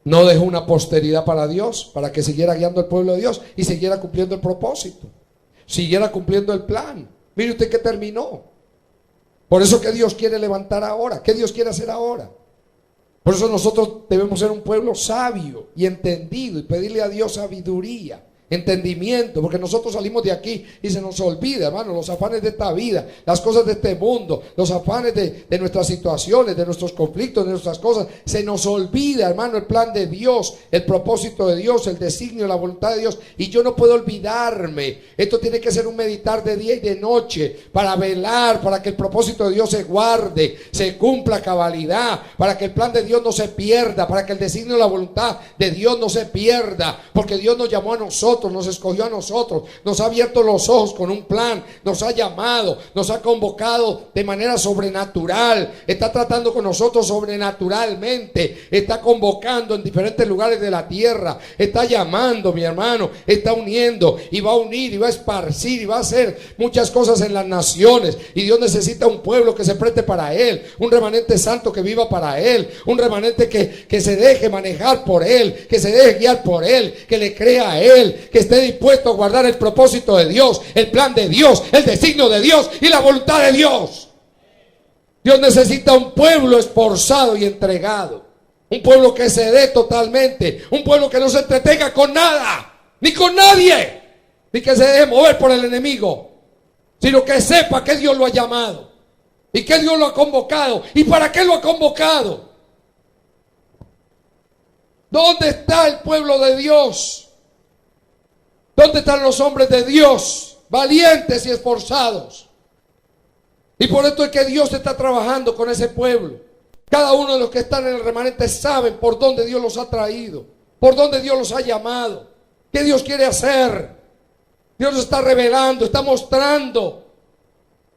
No dejó una posteridad para Dios, para que siguiera guiando al pueblo de Dios y siguiera cumpliendo el propósito, siguiera cumpliendo el plan. Mire usted que terminó. Por eso que Dios quiere levantar ahora. ¿Qué Dios quiere hacer ahora? Por eso nosotros debemos ser un pueblo sabio y entendido y pedirle a Dios sabiduría, entendimiento, porque nosotros salimos de aquí y se nos olvida, hermano, los afanes de esta vida, las cosas de este mundo, los afanes de nuestras situaciones, de nuestros conflictos, de nuestras cosas. Se nos olvida, hermano, el plan de Dios, el propósito de Dios, el designio, la voluntad de Dios. Y yo no puedo olvidarme. Esto tiene que ser un meditar de día y de noche, para velar, para que el propósito de Dios se guarde, se cumpla a cabalidad, para que el plan de Dios no se pierda, para que el designio, la voluntad de Dios no se pierda, porque Dios nos llamó a nosotros, nos escogió a nosotros, nos ha abierto los ojos con un plan, nos ha llamado, nos ha convocado de manera sobrenatural, está tratando con nosotros sobrenaturalmente, está convocando en diferentes lugares de la tierra, está llamando, mi hermano, está uniendo y va a unir y va a esparcir y va a hacer muchas cosas en las naciones. Y Dios necesita un pueblo que se preste para Él, un remanente santo que viva para Él, un remanente que se deje manejar por Él, que se deje guiar por Él, que le crea a Él, que esté dispuesto a guardar el propósito de Dios, el plan de Dios, el designio de Dios y la voluntad de Dios. Dios necesita un pueblo esforzado y entregado. Un pueblo que se dé totalmente. Un pueblo que no se entretenga con nada, ni con nadie, ni que se deje mover por el enemigo, sino que sepa que Dios lo ha llamado y que Dios lo ha convocado. ¿Y para qué lo ha convocado? ¿Dónde está el pueblo de Dios? ¿Dónde están los hombres de Dios, valientes y esforzados? Y por esto es que Dios está trabajando con ese pueblo. Cada uno de los que están en el remanente saben por dónde Dios los ha traído, por dónde Dios los ha llamado, qué Dios quiere hacer. Dios nos está revelando, está mostrando,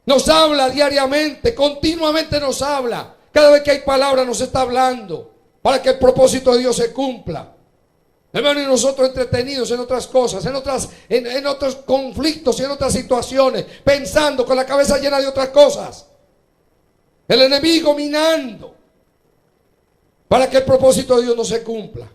nos habla diariamente, continuamente nos habla. Cada vez que hay palabra nos está hablando para que el propósito de Dios se cumpla. Hermano, y nosotros entretenidos en otras cosas, en otros conflictos y en otras situaciones, pensando con la cabeza llena de otras cosas. El enemigo minando para que el propósito de Dios no se cumpla.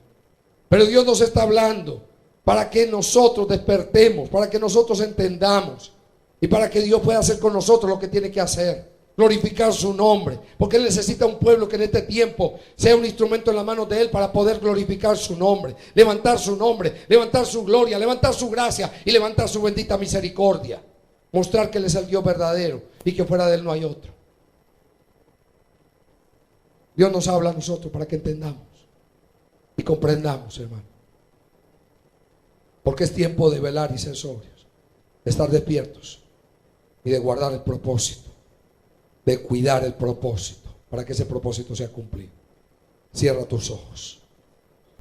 Pero Dios nos está hablando para que nosotros despertemos, para que nosotros entendamos y para que Dios pueda hacer con nosotros lo que tiene que hacer. Glorificar su nombre, porque Él necesita un pueblo que en este tiempo sea un instrumento en las manos de Él para poder glorificar su nombre, levantar su nombre, levantar su gloria, levantar su gracia y levantar su bendita misericordia. Mostrar que Él es el Dios verdadero y que fuera de Él no hay otro. Dios nos habla a nosotros para que entendamos y comprendamos, hermano. Porque es tiempo de velar y ser sobrios, de estar despiertos y de guardar el propósito, de cuidar el propósito, para que ese propósito sea cumplido. Cierra tus ojos.